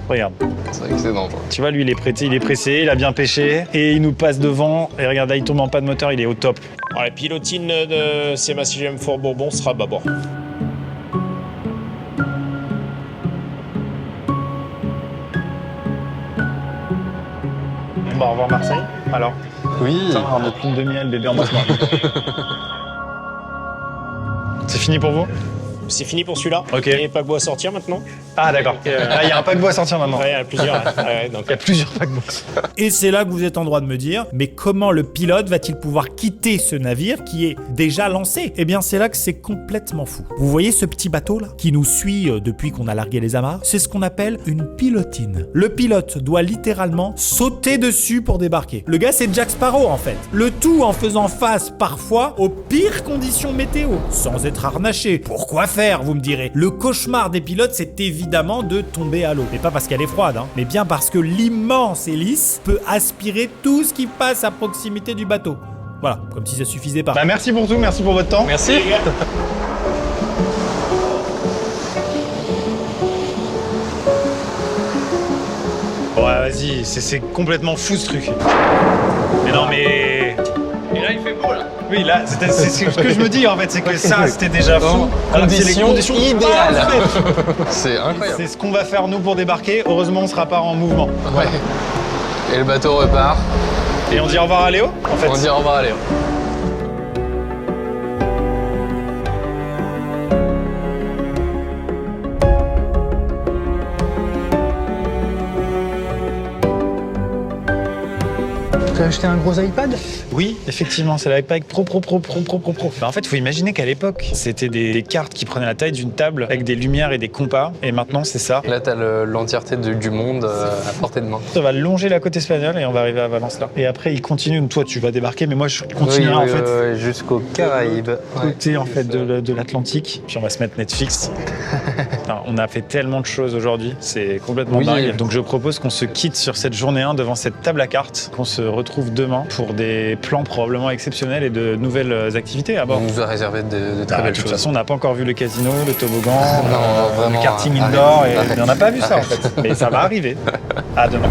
Regarde. C'est vrai que c'est dangereux. Tu vois, lui, il est pressé, il a bien pêché, et il nous passe devant, et regarde, là, il tombe en panne moteur, il est au top. Alors, la pilotine de CMA CGM Fort Bourbon sera bâbord. Bon, au revoir Marseille. Alors, Oui. ça va, notre lune de miel, bébé, embrasse-moi. C'est fini pour vous? C'est fini pour celui-là. Ok. Il y a pas que à sortir maintenant. Ah, d'accord. Là, il y a un paquebot à sortir maintenant. Ouais, il y en a plusieurs. Donc, Il y a plusieurs paquebots. Et c'est là que vous êtes en droit de me dire, mais comment le pilote va-t-il pouvoir quitter ce navire qui est déjà lancé? Eh bien, c'est là que c'est complètement fou. Vous voyez ce petit bateau là, qui nous suit depuis qu'on a largué les amarres? C'est ce qu'on appelle une pilotine. Le pilote doit littéralement sauter dessus pour débarquer. Le gars, c'est Jack Sparrow en fait. Le tout en faisant face parfois aux pires conditions météo, sans être harnaché. Pourquoi faire, vous me direz? Le cauchemar des pilotes, c'est évidemment de tomber à l'eau. Mais pas parce qu'elle est froide, hein, mais bien parce que l'immense hélice peut aspirer tout ce qui passe à proximité du bateau. Voilà, comme si ça suffisait pas. Bah, merci pour tout, merci pour votre temps. Merci. Ouais, vas-y, c'est complètement fou ce truc. Mais non, mais. Et là, il fait beau là. Oui, là, c'est ce que je me dis en fait, c'est que ça, c'était déjà fou. Alors que c'est les Conditions idéales. parfaites. C'est incroyable. C'est ce qu'on va faire nous pour débarquer. Heureusement, on sera pas en mouvement. Ouais. Et le bateau repart. Et on dit au revoir à Léo, en fait. On dit au revoir à Léo. t'es acheté un gros iPad? Oui, effectivement, c'est l'iPad Pro. Bah, en fait, il faut imaginer qu'à l'époque, c'était des cartes qui prenaient la taille d'une table avec des lumières et des compas. Et maintenant, c'est ça. Là, t'as l'entièreté du monde à portée de main. On va longer la côte espagnole et on va arriver à Valence là. Et après, il continue. Toi, tu vas débarquer, mais moi, je continuerai en fait. Jusqu'aux Caraïbes. Côté en fait de l'Atlantique. Puis on va se mettre Netflix. Enfin, on a fait tellement de choses aujourd'hui, c'est complètement dingue. Donc je propose qu'on se quitte sur cette journée 1 devant cette table à cartes, qu'on se retrouve demain pour des plans probablement exceptionnels et de nouvelles activités à bord. On nous a réservé de très belles choses. De toute façon, on n'a pas encore vu le casino, le toboggan, non, vraiment, le karting indoor, arrête. et on n'a pas vu ça en fait. Mais ça va arriver. À demain.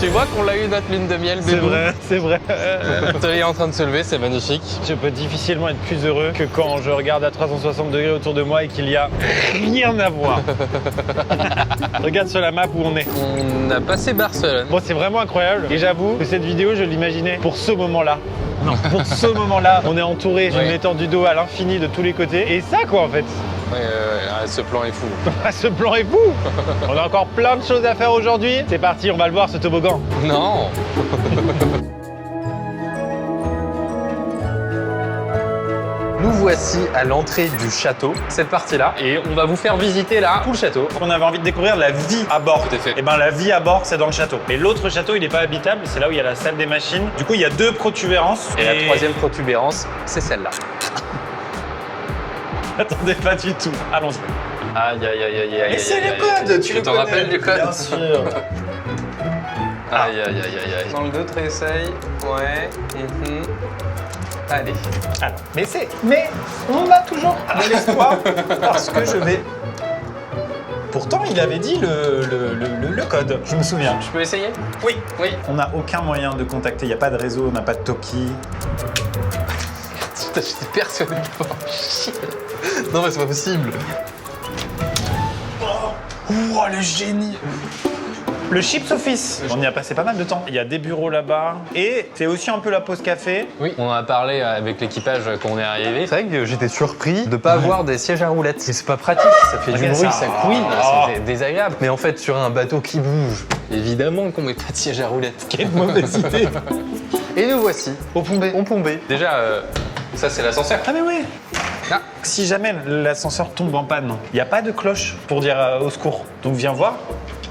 Tu vois qu'on l'a eu notre lune de miel, C'est vrai, c'est vrai. Le soleil est en train de se lever, c'est magnifique. Je peux difficilement être plus heureux que quand je regarde à 360 degrés autour de moi et qu'il y a rien à voir. Regarde sur la map où on est. On a passé Barcelone. Bon, c'est vraiment incroyable. Et j'avoue que cette vidéo, je l'imaginais pour ce moment-là. Non, pour ce moment-là, on est entouré d'une étendue d'eau à l'infini de tous les côtés. Et ça, quoi, en fait. Ce plan est fou. Ce plan est fou. On a encore plein de choses à faire aujourd'hui. C'est parti, on va le voir, ce toboggan. Non. Nous voici à l'entrée du château, cette partie-là, et on va vous faire visiter là tout le château. On avait envie de découvrir la vie à bord. Tout à fait. Et ben la vie à bord, c'est dans le château. Mais l'autre château, il n'est pas habitable, c'est là où il y a la salle des machines. Du coup, il y a 2 protubérances. Et la troisième protubérance, c'est celle-là. Attendez, pas du tout. Allons-y. Aïe, aïe, aïe, aïe, aïe. Mais c'est aïe, le code, aïe. tu le t'en connais. rappelles du code? Bien sûr. Aïe, aïe, aïe, aïe, aïe. Dans le 2, essaye. Ouais. Allez. Alors, mais on a toujours de l'espoir parce que je vais. Pourtant, il avait dit le code, je me souviens. Je peux essayer? Oui. Oui. On n'a aucun moyen de contacter, il n'y a pas de réseau, on n'a pas de Toki. J'étais persuadé de pas. Non mais c'est pas possible. Oh, le génie. Le Chips Office, on y a passé pas mal de temps. Il y a des bureaux là-bas et c'est aussi un peu la pause café. Oui, on en a parlé avec l'équipage quand on est arrivé. C'est vrai que j'étais surpris de pas avoir des sièges à roulettes. Et c'est pas pratique, ça fait du bruit, ça couine, c'est désagréable. Mais en fait, sur un bateau qui bouge, évidemment qu'on met pas de siège à roulettes. Quelle mauvaise idée. Et nous voici Au Pombé. au Pombé. Déjà, ça c'est l'ascenseur. Ah mais oui. Ah. Si jamais l'ascenseur tombe en panne, il n'y a pas de cloche pour dire au secours. Donc viens voir,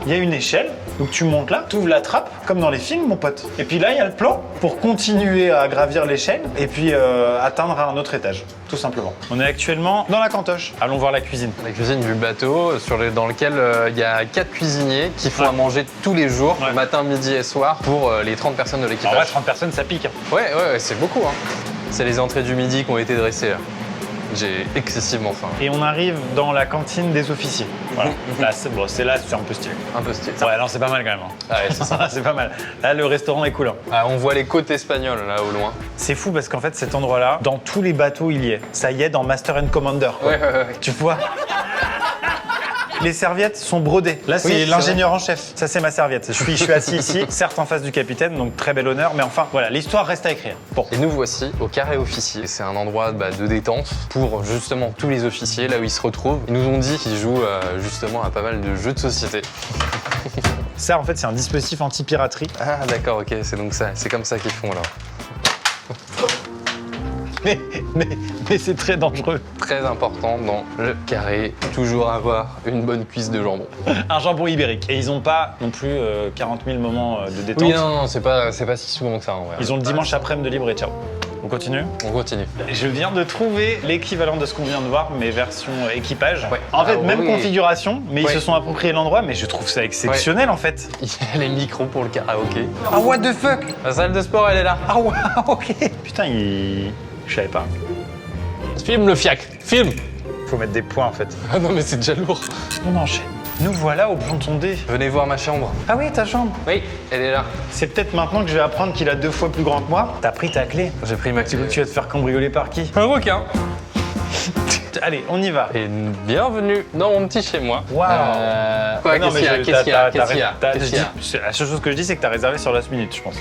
il y a une échelle, donc tu montes là, tu ouvres la trappe, comme dans les films mon pote. Et puis là, il y a le plan pour continuer à gravir l'échelle et puis atteindre un autre étage, tout simplement. On est actuellement dans la cantoche. Allons voir la cuisine. La cuisine du bateau, dans lequel il y a 4 cuisiniers qui font à manger tous les jours, matin, midi et soir, pour les 30 personnes de l'équipage. En vrai, 30 personnes, ça pique. Ouais, c'est beaucoup. Hein. C'est les entrées du midi qui ont été dressées là. J'ai excessivement faim. Et on arrive dans la cantine des officiers. Voilà. Là, c'est un peu stylé. Un peu stylé. Ouais, non, c'est pas mal quand même. Ah ouais, c'est ça. C'est pas mal. Là, le restaurant est cool. Hein. Ah, on voit les côtes espagnoles là au loin. C'est fou parce qu'en fait, cet endroit-là, dans tous les bateaux, il y est. Ça y est, dans Master and Commander. Quoi. Ouais. Tu vois. Les serviettes sont brodées. Là, c'est l'ingénieur en chef. Ça, c'est ma serviette. Je suis assis ici, certes en face du capitaine, donc très bel honneur, mais enfin, voilà, l'histoire reste à écrire. Bon. Et nous voici au carré officier. C'est un endroit de détente pour justement tous les officiers, là où ils se retrouvent. Ils nous ont dit qu'ils jouent justement à pas mal de jeux de société. Ça, en fait, c'est un dispositif anti-piraterie. Ah, d'accord, ok, c'est donc ça. C'est comme ça qu'ils font là. Mais c'est très dangereux. Très important dans le carré, toujours avoir une bonne cuisse de jambon. Un jambon ibérique. Et ils n'ont pas non plus 40 000 moments de détente. Oui, non, c'est pas si souvent que ça. En vrai. Ils ont le dimanche après-midi de libre et ciao. On continue? On continue. Je viens de trouver l'équivalent de ce qu'on vient de voir, mais version équipage. Ouais. En fait, Ah, même oui. configuration, mais ils se sont appropriés l'endroit, mais je trouve ça exceptionnel en fait. Il y a les micros pour le karaoké. Ah, what the fuck? La salle de sport, elle est là. Ah, ouais, ok. Putain, je savais pas. Filme le fiac, filme. Faut mettre des points en fait. Ah non, mais c'est déjà lourd. On enchaîne. Nous voilà au ponton D. Venez voir ma chambre. Ah oui, ta chambre. Oui, elle est là. C'est peut-être maintenant que je vais apprendre qu'il a 2 fois plus grand que moi. T'as pris ta clé. J'ai pris ma clé. Tu vas te faire cambrioler par qui? Un requin. Allez, on y va. Et bienvenue dans mon petit chez moi. Waouh. Quoi, Non, qu'est-ce qu'il y a La seule chose que je dis, c'est que t'as réservé sur last minute, je pense.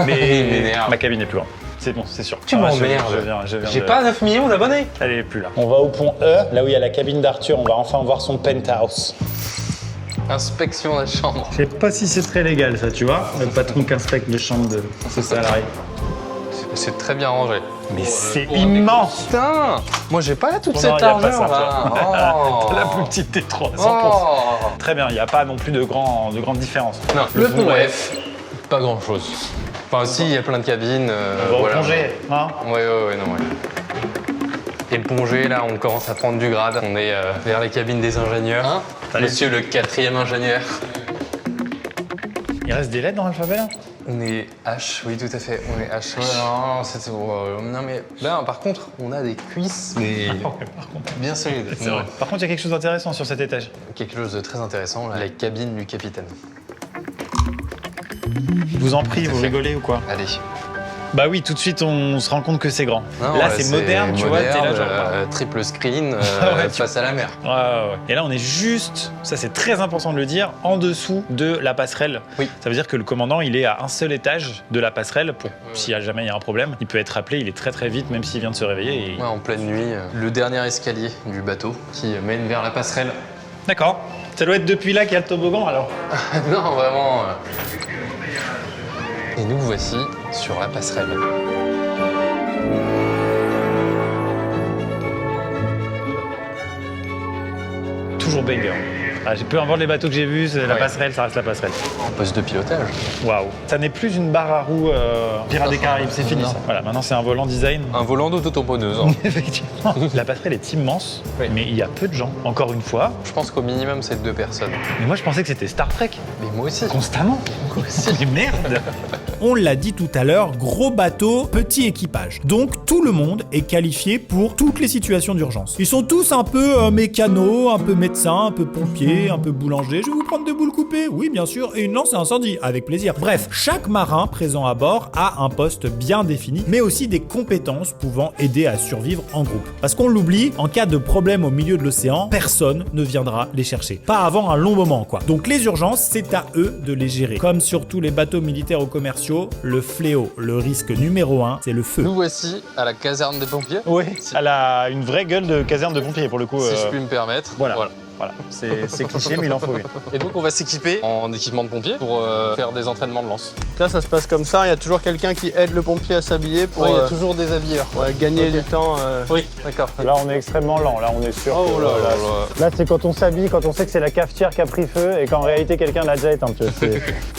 Mais m'énerve. ma cabine est plus grande. C'est bon, c'est sûr. Tu m'emmerdes. J'ai pas 9 millions d'abonnés. Elle est plus là. On va au pont E, là où il y a la cabine d'Arthur. On va enfin voir son penthouse. Inspection de la chambre. Je sais pas si c'est très légal ça, tu vois. Le patron qui inspecte les chambres de ses salariés. C'est très bien rangé. Mais c'est immense. Putain, moi j'ai pas toute Non, cette y a pas argent ça, là. T'as la plus petite T3, 100%. Très bien, il n'y a pas non plus de grandes différences. Non, le pont F, pas grand chose. Enfin si, il y a plein de cabines. On va voilà. au plongée, hein. Ouais, non, ouais. Et le plongée, là, on commence à prendre du grade. On est vers les cabines des ingénieurs. Hein, monsieur le 4e ingénieur. Il reste des lettres dans l'alphabet là? On est H, oui, tout à fait. On est H. Ouais, non, mais là, par contre, on a des cuisses, mais par contre. bien solides. C'est vrai. Par contre, il y a quelque chose d'intéressant sur cet étage. Quelque chose de très intéressant, là, la cabine du capitaine. Je vous en prie, vous rigolez ou quoi? Allez. Bah oui, tout de suite, on se rend compte que c'est grand. Non, là, c'est moderne, tu vois, t'es là genre... triple screen face à la mer. Ouais. Et là, on est juste, ça c'est très important de le dire, en dessous de la passerelle. Oui. Ça veut dire que le commandant, il est à un seul étage de la passerelle pour, si jamais il y a un problème, il peut être appelé, il est très très vite, même s'il vient de se réveiller. Ouais, en pleine nuit, le dernier escalier du bateau qui mène vers la passerelle. D'accord. Ça doit être depuis là qu'il y a le toboggan, alors. Non, vraiment. Et nous voici sur la passerelle. Toujours banger. Ah, peu importe les bateaux que j'ai vus, c'est la passerelle, ça reste la passerelle. Poste de pilotage. Waouh. Ça n'est plus une barre à roues Pirates des Caraïbes, c'est fini ça. Voilà, maintenant c'est un volant design. Un volant d'auto-tamponneuse. Hein. Effectivement. La passerelle est immense, mais il y a peu de gens, encore une fois. Je pense qu'au minimum, c'est 2 personnes. Mais moi, je pensais que c'était Star Trek. Mais moi aussi. Constamment. Moi aussi. Mais merde. On l'a dit tout à l'heure, gros bateau, petit équipage. Donc tout le monde est qualifié pour toutes les situations d'urgence. Ils sont tous un peu mécanos, un peu médecins, un peu pompiers, un peu boulangers. Je vais vous prendre des boules coupées, oui bien sûr, et une lance à incendie, avec plaisir. Bref, chaque marin présent à bord a un poste bien défini, mais aussi des compétences pouvant aider à survivre en groupe. Parce qu'on l'oublie, en cas de problème au milieu de l'océan, personne ne viendra les chercher. Pas avant un long moment quoi. Donc les urgences, c'est à eux de les gérer. Comme sur tous les bateaux militaires ou commerciaux, le fléau, le risque numéro 1, c'est le feu. Nous voici à la caserne des pompiers. Oui, elle a une vraie gueule de caserne de pompiers pour le coup. Si je puis me permettre. Voilà. C'est cliché, mais il en faut une. Et donc on va s'équiper en équipement de pompier pour faire des entraînements de lance. Là, ça se passe comme ça. Il y a toujours quelqu'un qui aide le pompier à s'habiller pour il y a toujours des habilleurs. gagner du temps. Oui, d'accord. Là, on est extrêmement lent. Là, on est sûr. Oh que, là là. Là, c'est quand on s'habille, quand on sait que c'est la cafetière qui a pris feu et qu'en réalité, quelqu'un l'a déjà éteint.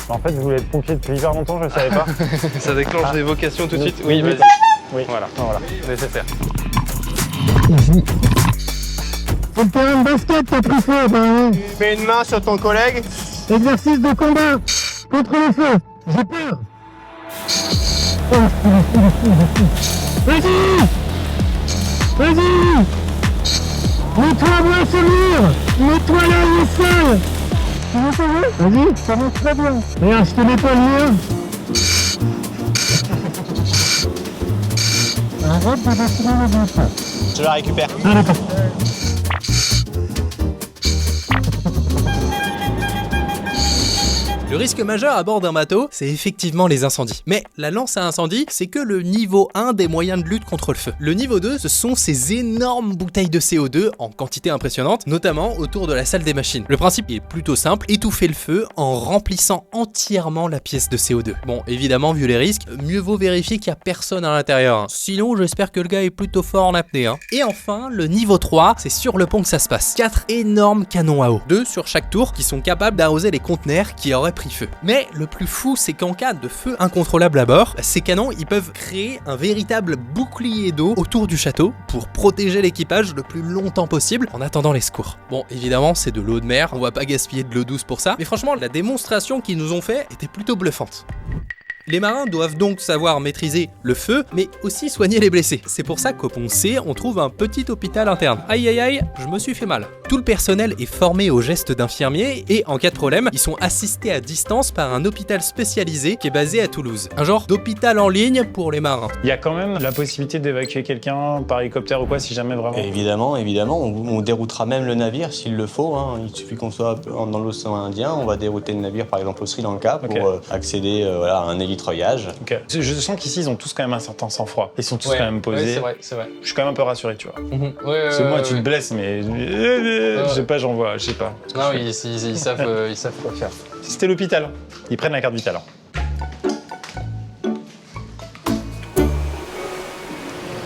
En fait, vous voulez être pompier depuis hyper longtemps, je ne savais pas. Ça déclenche des vocations tout de suite. Oui, vas-y. Oui, voilà. Laissez faire. Faut le terrain de basket, t'as pris feu, apparemment. Mets une main sur ton collègue. Exercice de combat contre le feu. J'ai peur. Vas-y. Mets-toi loin ce mur. Mets-toi là, il est sale. Comment ça va? Vas-y, ça va très bien. Regarde, je te mets pas le mur. Arrête de dessiner le bouche. Je la récupère. Ah, d'accord. Le risque majeur à bord d'un bateau, c'est effectivement les incendies. Mais la lance à incendie, c'est que le niveau 1 des moyens de lutte contre le feu. Le niveau 2, ce sont ces énormes bouteilles de CO2 en quantité impressionnante, notamment autour de la salle des machines. Le principe est plutôt simple, étouffer le feu en remplissant entièrement la pièce de CO2. Bon, évidemment, vu les risques, mieux vaut vérifier qu'il n'y a personne à l'intérieur. Sinon, j'espère que le gars est plutôt fort en apnée. Et enfin, le niveau 3, c'est sur le pont que ça se passe. 4 énormes canons à eau, 2 sur chaque tour, qui sont capables d'arroser les conteneurs qui auraient pris feu. Mais le plus fou, c'est qu'en cas de feu incontrôlable à bord, ces canons, ils peuvent créer un véritable bouclier d'eau autour du château pour protéger l'équipage le plus longtemps possible en attendant les secours. Bon, évidemment, c'est de l'eau de mer, on va pas gaspiller de l'eau douce pour ça, mais franchement, la démonstration qu'ils nous ont fait était plutôt bluffante. Les marins doivent donc savoir maîtriser le feu, mais aussi soigner les blessés. C'est pour ça qu'au pont C, on trouve un petit hôpital interne. Aïe aïe aïe, je me suis fait mal. Tout le personnel est formé aux gestes d'infirmier et en cas de problème, ils sont assistés à distance par un hôpital spécialisé qui est basé à Toulouse. Un genre d'hôpital en ligne pour les marins. Il y a quand même la possibilité d'évacuer quelqu'un par hélicoptère ou quoi si jamais vraiment. Et évidemment, on déroutera même le navire s'il le faut. Hein. Il suffit qu'on soit dans l'océan Indien, on va dérouter le navire par exemple au Sri Lanka pour accéder à un hélitreuillage. Okay. Je sens qu'ici ils ont tous quand même un certain sang-froid. Ils sont tous quand même posés. Ouais, c'est vrai. Je suis quand même un peu rassuré, tu vois. Parce que moi, tu te blesses, mais je sais pas, je sais pas. Non, ils savent quoi faire. C'était l'hôpital. Ils prennent la carte vitale.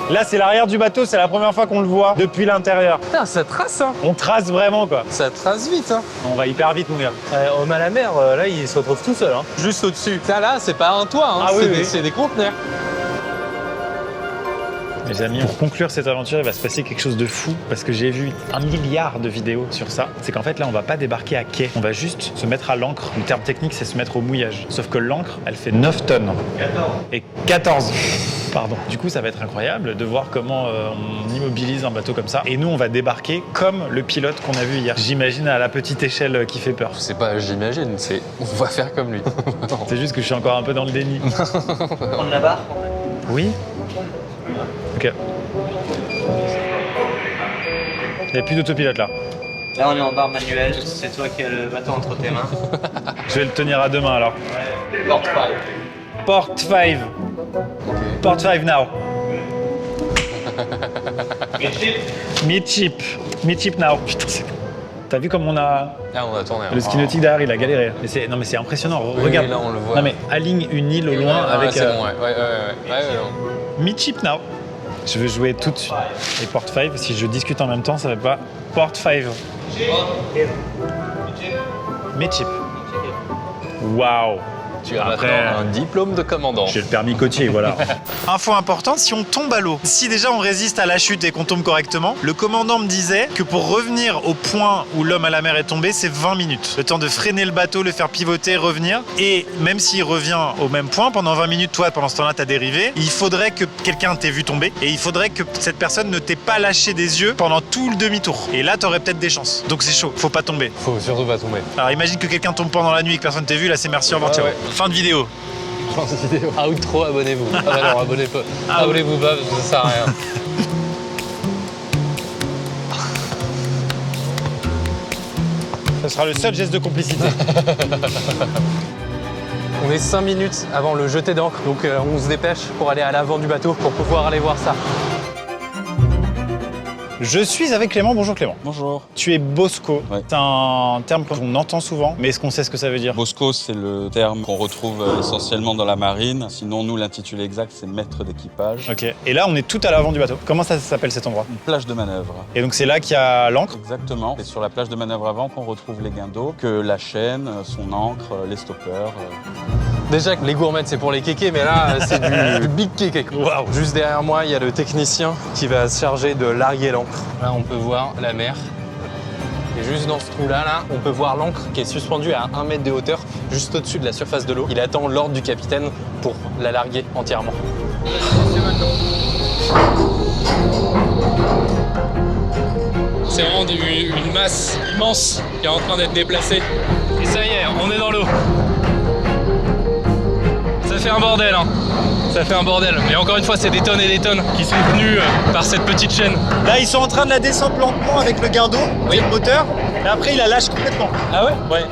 Là, c'est l'arrière du bateau, c'est la première fois qu'on le voit depuis l'intérieur. Putain, ça trace, hein. On trace vraiment, quoi. Ça trace vite, hein. On va hyper vite, mon gars. Homme à la mer, là, il se retrouve tout seul. Hein. Juste au-dessus. Ça, là, c'est pas un toit, hein. C'est des conteneurs. Les amis, pour conclure cette aventure, il va se passer quelque chose de fou parce que j'ai vu 1 milliard de vidéos sur ça. C'est qu'en fait, là, on va pas débarquer à quai. On va juste se mettre à l'ancre. Le terme technique, c'est se mettre au mouillage. Sauf que l'ancre, elle fait 9 tonnes. 14. Et 14. Pardon. Du coup, ça va être incroyable de voir comment on immobilise un bateau comme ça. Et nous, on va débarquer comme le pilote qu'on a vu hier. J'imagine à la petite échelle qui fait peur. C'est pas j'imagine, c'est on va faire comme lui. C'est juste que je suis encore un peu dans le déni. Prendre la barre. Oui. Ok. Il n'y a plus d'autopilote là. Là, on est en barre manuelle. C'est toi qui as le bateau entre tes mains. Je vais le tenir à deux mains alors. Port 5. Port 5. Port 5 now. Midship now. Putain, t'as vu comme on a... Ah, on a tourné. Le ski nautique derrière, il a galéré. Mais non mais c'est impressionnant. Regarde. Là, on le voit. Non mais aligne une île au loin avec... C'est bon, ouais. Midship now. Je veux jouer tout de suite. Et Port 5, si je discute en même temps, ça va pas. Port 5. Midship. Waouh. Tu as maintenant un diplôme de commandant. J'ai le permis côtier, voilà. Info importante, si on tombe à l'eau, si déjà on résiste à la chute et qu'on tombe correctement, le commandant me disait que pour revenir au point où l'homme à la mer est tombé, c'est 20 minutes. Le temps de freiner le bateau, le faire pivoter, revenir. Et même s'il revient au même point, pendant 20 minutes, toi, pendant ce temps-là, t'as dérivé, il faudrait que quelqu'un t'ait vu tomber et il faudrait que cette personne ne t'ait pas lâché des yeux pendant tout le demi-tour. Et là, t'aurais peut-être des chances. Donc c'est chaud, faut pas tomber. Faut surtout pas tomber. Alors imagine que quelqu'un tombe pendant la nuit et que personne t'ait vu, là c'est merci, au revoir, ciao. Fin de vidéo. Outro, abonnez-vous. Ah bah non, abonnez-vous pas parce que ça sert à rien. Ce sera le seul geste de complicité. On est 5 minutes avant le jeté d'encre, donc on se dépêche pour aller à l'avant du bateau pour pouvoir aller voir ça. Je suis avec Clément. Bonjour Clément. Bonjour. Tu es Bosco. Ouais. C'est un terme qu'on entend souvent, mais est-ce qu'on sait ce que ça veut dire? Bosco, c'est le terme qu'on retrouve essentiellement dans la marine. Sinon, nous, l'intitulé exact, c'est maître d'équipage. Ok. Et là, on est tout à l'avant du bateau. Comment ça s'appelle cet endroit? Une plage de manœuvre. Et donc c'est là qu'il y a l'ancre? Exactement. C'est sur la plage de manœuvre avant qu'on retrouve les guindeaux, que la chaîne, son ancre, les stoppers. Déjà que les gourmettes c'est pour les kékés, mais là c'est du big kéké. Waouh. Juste derrière moi, il y a le technicien qui va se charger de larguer l'ancre. Là, on peut voir la mer. Et juste dans ce trou-là, on peut voir l'ancre qui est suspendue à 1 mètre de hauteur, juste au-dessus de la surface de l'eau. Il attend l'ordre du capitaine pour la larguer entièrement. C'est vraiment une masse immense qui est en train d'être déplacée. Et ça y est, on est dans l'eau. Ça fait un bordel, hein. Ça fait un bordel. Mais encore une fois, c'est des tonnes et des tonnes qui sont tenues par cette petite chaîne. Là, ils sont en train de la descendre lentement avec le guindeau, oui. Le moteur, et après, il la lâche complètement. Ah ouais? Ouais.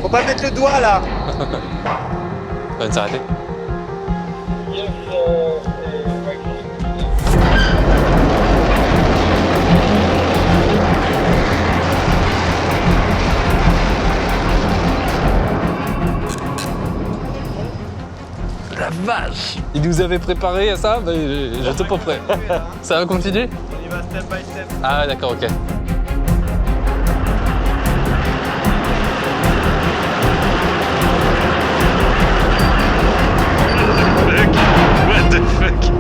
Faut pas mettre le doigt, là. Ça va s'arrêter. La vache! Il nous avait préparé à ça, bah, j'étais pas prêt. Ça va continuer? On y va step by step. Ah d'accord, ok. What the fuck?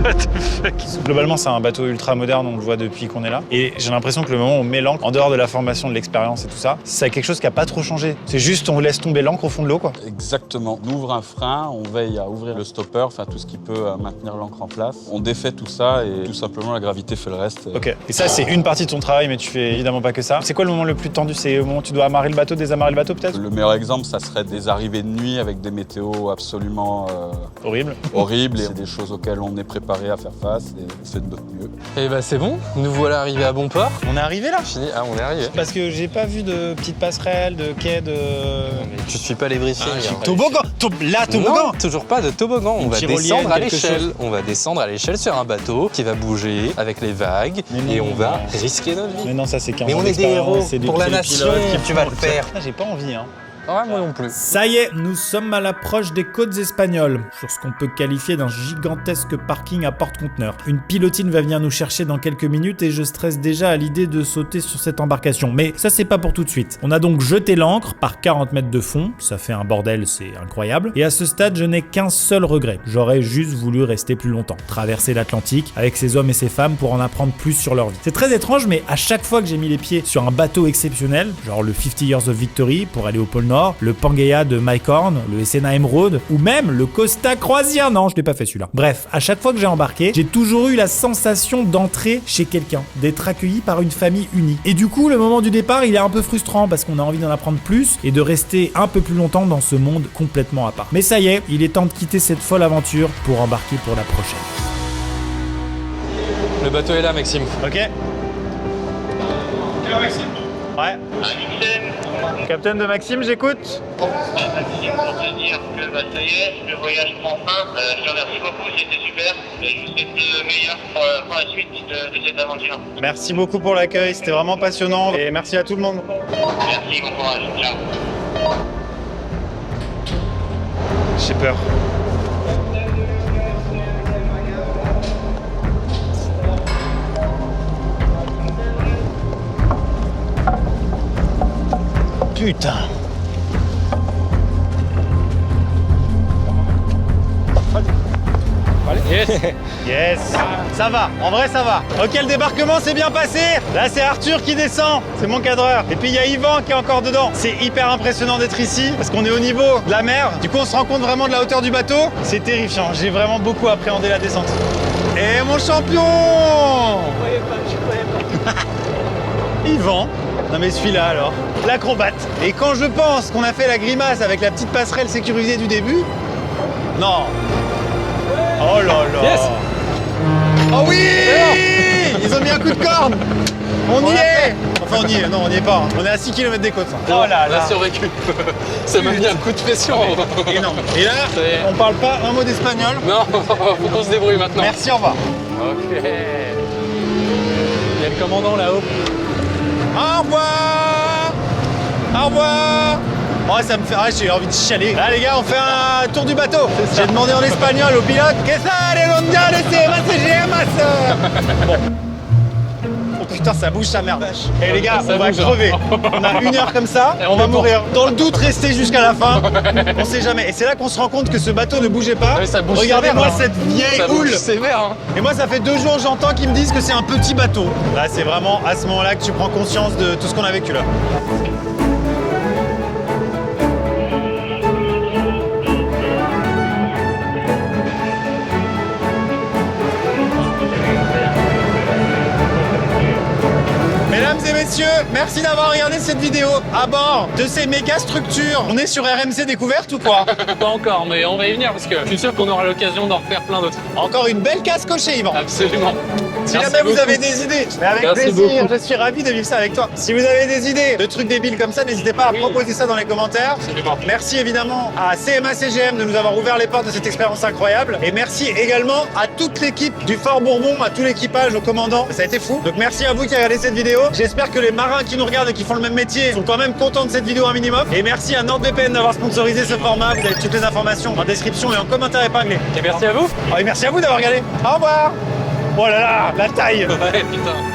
What the fuck. Globalement, c'est un bateau ultra moderne, on le voit depuis qu'on est là. Et j'ai l'impression que le moment où on met l'ancre, en dehors de la formation, de l'expérience et tout ça, c'est quelque chose qui a pas trop changé. C'est juste, on laisse tomber l'ancre au fond de l'eau, quoi. Exactement. On ouvre un frein, on veille à ouvrir le stopper, enfin tout ce qui peut maintenir l'ancre en place. On défait tout ça et tout simplement la gravité fait le reste. Ok. Et ça, c'est une partie de ton travail, mais tu fais évidemment pas que ça. C'est quoi le moment le plus tendu? C'est au moment où tu dois amarrer le bateau, désamarrer le bateau, peut-être? Le meilleur exemple, ça serait des arrivées de nuit avec des météos absolument horribles. Horribles, et c'est des choses auxquelles on est préparé à faire face et c'est de notre mieux. Et bah c'est bon, nous voilà arrivés à bon port. On est arrivé là? Fini. Ah, on est arrivé. Parce que j'ai pas vu de petites passerelles, de quais, de... Tu suis pas les briefings. Toboggan! Toboggan! Non, toujours pas de toboggan. On va tyrolienne, descendre à quelque l'échelle. chose. On va descendre à l'échelle sur un bateau qui va bouger avec les vagues et on va risquer notre vie. Mais non, ça c'est 15 Mais ans on est des héros d'expérience, c'est pour la les nation. pilotes qui Tu font vas le faire. Ah, j'ai pas envie, hein. Ouais, moi non plus. Ça y est, nous sommes à l'approche des côtes espagnoles, sur ce qu'on peut qualifier d'un gigantesque parking à porte-conteneurs. Une pilotine va venir nous chercher dans quelques minutes et je stresse déjà à l'idée de sauter sur cette embarcation. Mais ça, c'est pas pour tout de suite. On a donc jeté l'ancre par 40 mètres de fond, ça fait un bordel, c'est incroyable. Et à ce stade, je n'ai qu'un seul regret. J'aurais juste voulu rester plus longtemps, traverser l'Atlantique avec ces hommes et ces femmes pour en apprendre plus sur leur vie. C'est très étrange, mais à chaque fois que j'ai mis les pieds sur un bateau exceptionnel, genre le 50 Years of Victory pour aller au pôle Nord, le Pangaea de Mike Horn, le Stena Emerald, ou même le Costa Croatia. Non, je l'ai pas fait celui-là. Bref, à chaque fois que j'ai embarqué, j'ai toujours eu la sensation d'entrer chez quelqu'un, d'être accueilli par une famille unie. Et du coup, le moment du départ, il est un peu frustrant parce qu'on a envie d'en apprendre plus et de rester un peu plus longtemps dans ce monde complètement à part. Mais ça y est, il est temps de quitter cette folle aventure pour embarquer pour la prochaine. Le bateau est là, Maxime. Ok. Maxime. Ouais. Capitaine de Maxime, j'écoute. Maxime, pour te dire que bah, ça y est, le voyage prend fin. Je te remercie beaucoup, c'était super. Et je vous souhaite le meilleur pour la suite de cette aventure. Merci beaucoup pour l'accueil, c'était vraiment passionnant. Et merci à tout le monde. Merci, bon courage. Ciao. J'ai peur. Putain. Yes. Yes. Ça va, en vrai ça va. Ok, le débarquement s'est bien passé. Là c'est Arthur qui descend, c'est mon cadreur. Et puis il y a Yvan qui est encore dedans. C'est hyper impressionnant d'être ici parce qu'on est au niveau de la mer. Du coup on se rend compte vraiment de la hauteur du bateau. C'est terrifiant, j'ai vraiment beaucoup appréhendé la descente. Et mon champion! Je croyais pas. Yvan. Non mais celui-là alors, l'acrobate. Et quand je pense qu'on a fait la grimace avec la petite passerelle sécurisée du début, non. Oh là là. Yes. Oh oui. Ils ont mis un coup de corde. On y est. Enfin on y est, non on n'y est pas. On est à 6 km des côtes. Oh là On là. a survécu. Ça m'a mis un coup de pression. Énorme. Et là, on parle pas un mot d'espagnol. Non, faut qu'on se débrouille maintenant. Merci, au revoir. Ok. Il y a le commandant là-haut. Au revoir. Au revoir. Oh, ça me fait... Ah, j'ai envie de chialer. Là, les gars, on fait un tour du bateau. J'ai demandé en espagnol au pilote. Que ça, les mondiales, c'est Bon. Oh putain, ça bouge sa merde. Et les gars, Ça on va bouge, hein. crever. On a 1 heure comme ça, Et on va est mourir. Dans le doute, restez jusqu'à la fin. On sait jamais. Et c'est là qu'on se rend compte que ce bateau ne bougeait pas. Ouais, ça bouge Regardez-moi sévère, hein. cette vieille Ça houle. bouge sévère. Hein. Et moi, ça fait 2 jours, j'entends qu'ils me disent que c'est un petit bateau. Là, c'est vraiment à ce moment-là que tu prends conscience de tout ce qu'on a vécu là. Mesdames et messieurs, merci d'avoir regardé cette vidéo à bord de ces méga structures. On est sur RMC Découverte ou quoi? Pas encore, mais on va y venir parce que je suis sûr qu'on aura l'occasion d'en refaire plein d'autres. Encore une belle casse cochée, Yvan. Absolument. Si Merci jamais vous beaucoup. avez des idées, mais avec Merci plaisir, beaucoup. je suis ravi de vivre ça avec toi. Si vous avez des idées de trucs débiles comme ça, n'hésitez pas à proposer ça dans les commentaires. Absolument. Merci évidemment à CMA CGM de nous avoir ouvert les portes de cette expérience incroyable. Et merci également à toute l'équipe du Fort Bourbon, à tout l'équipage, au commandant. Ça a été fou. Donc merci à vous qui avez regardé cette vidéo. J'espère que les marins qui nous regardent et qui font le même métier sont quand même contents de cette vidéo un minimum. Et merci à NordVPN d'avoir sponsorisé ce format. Vous avez toutes les informations en description et en commentaire épinglé. Et merci à vous. Oh, et merci à vous d'avoir regardé. Au revoir. Oh là là, la taille. Ouais, putain.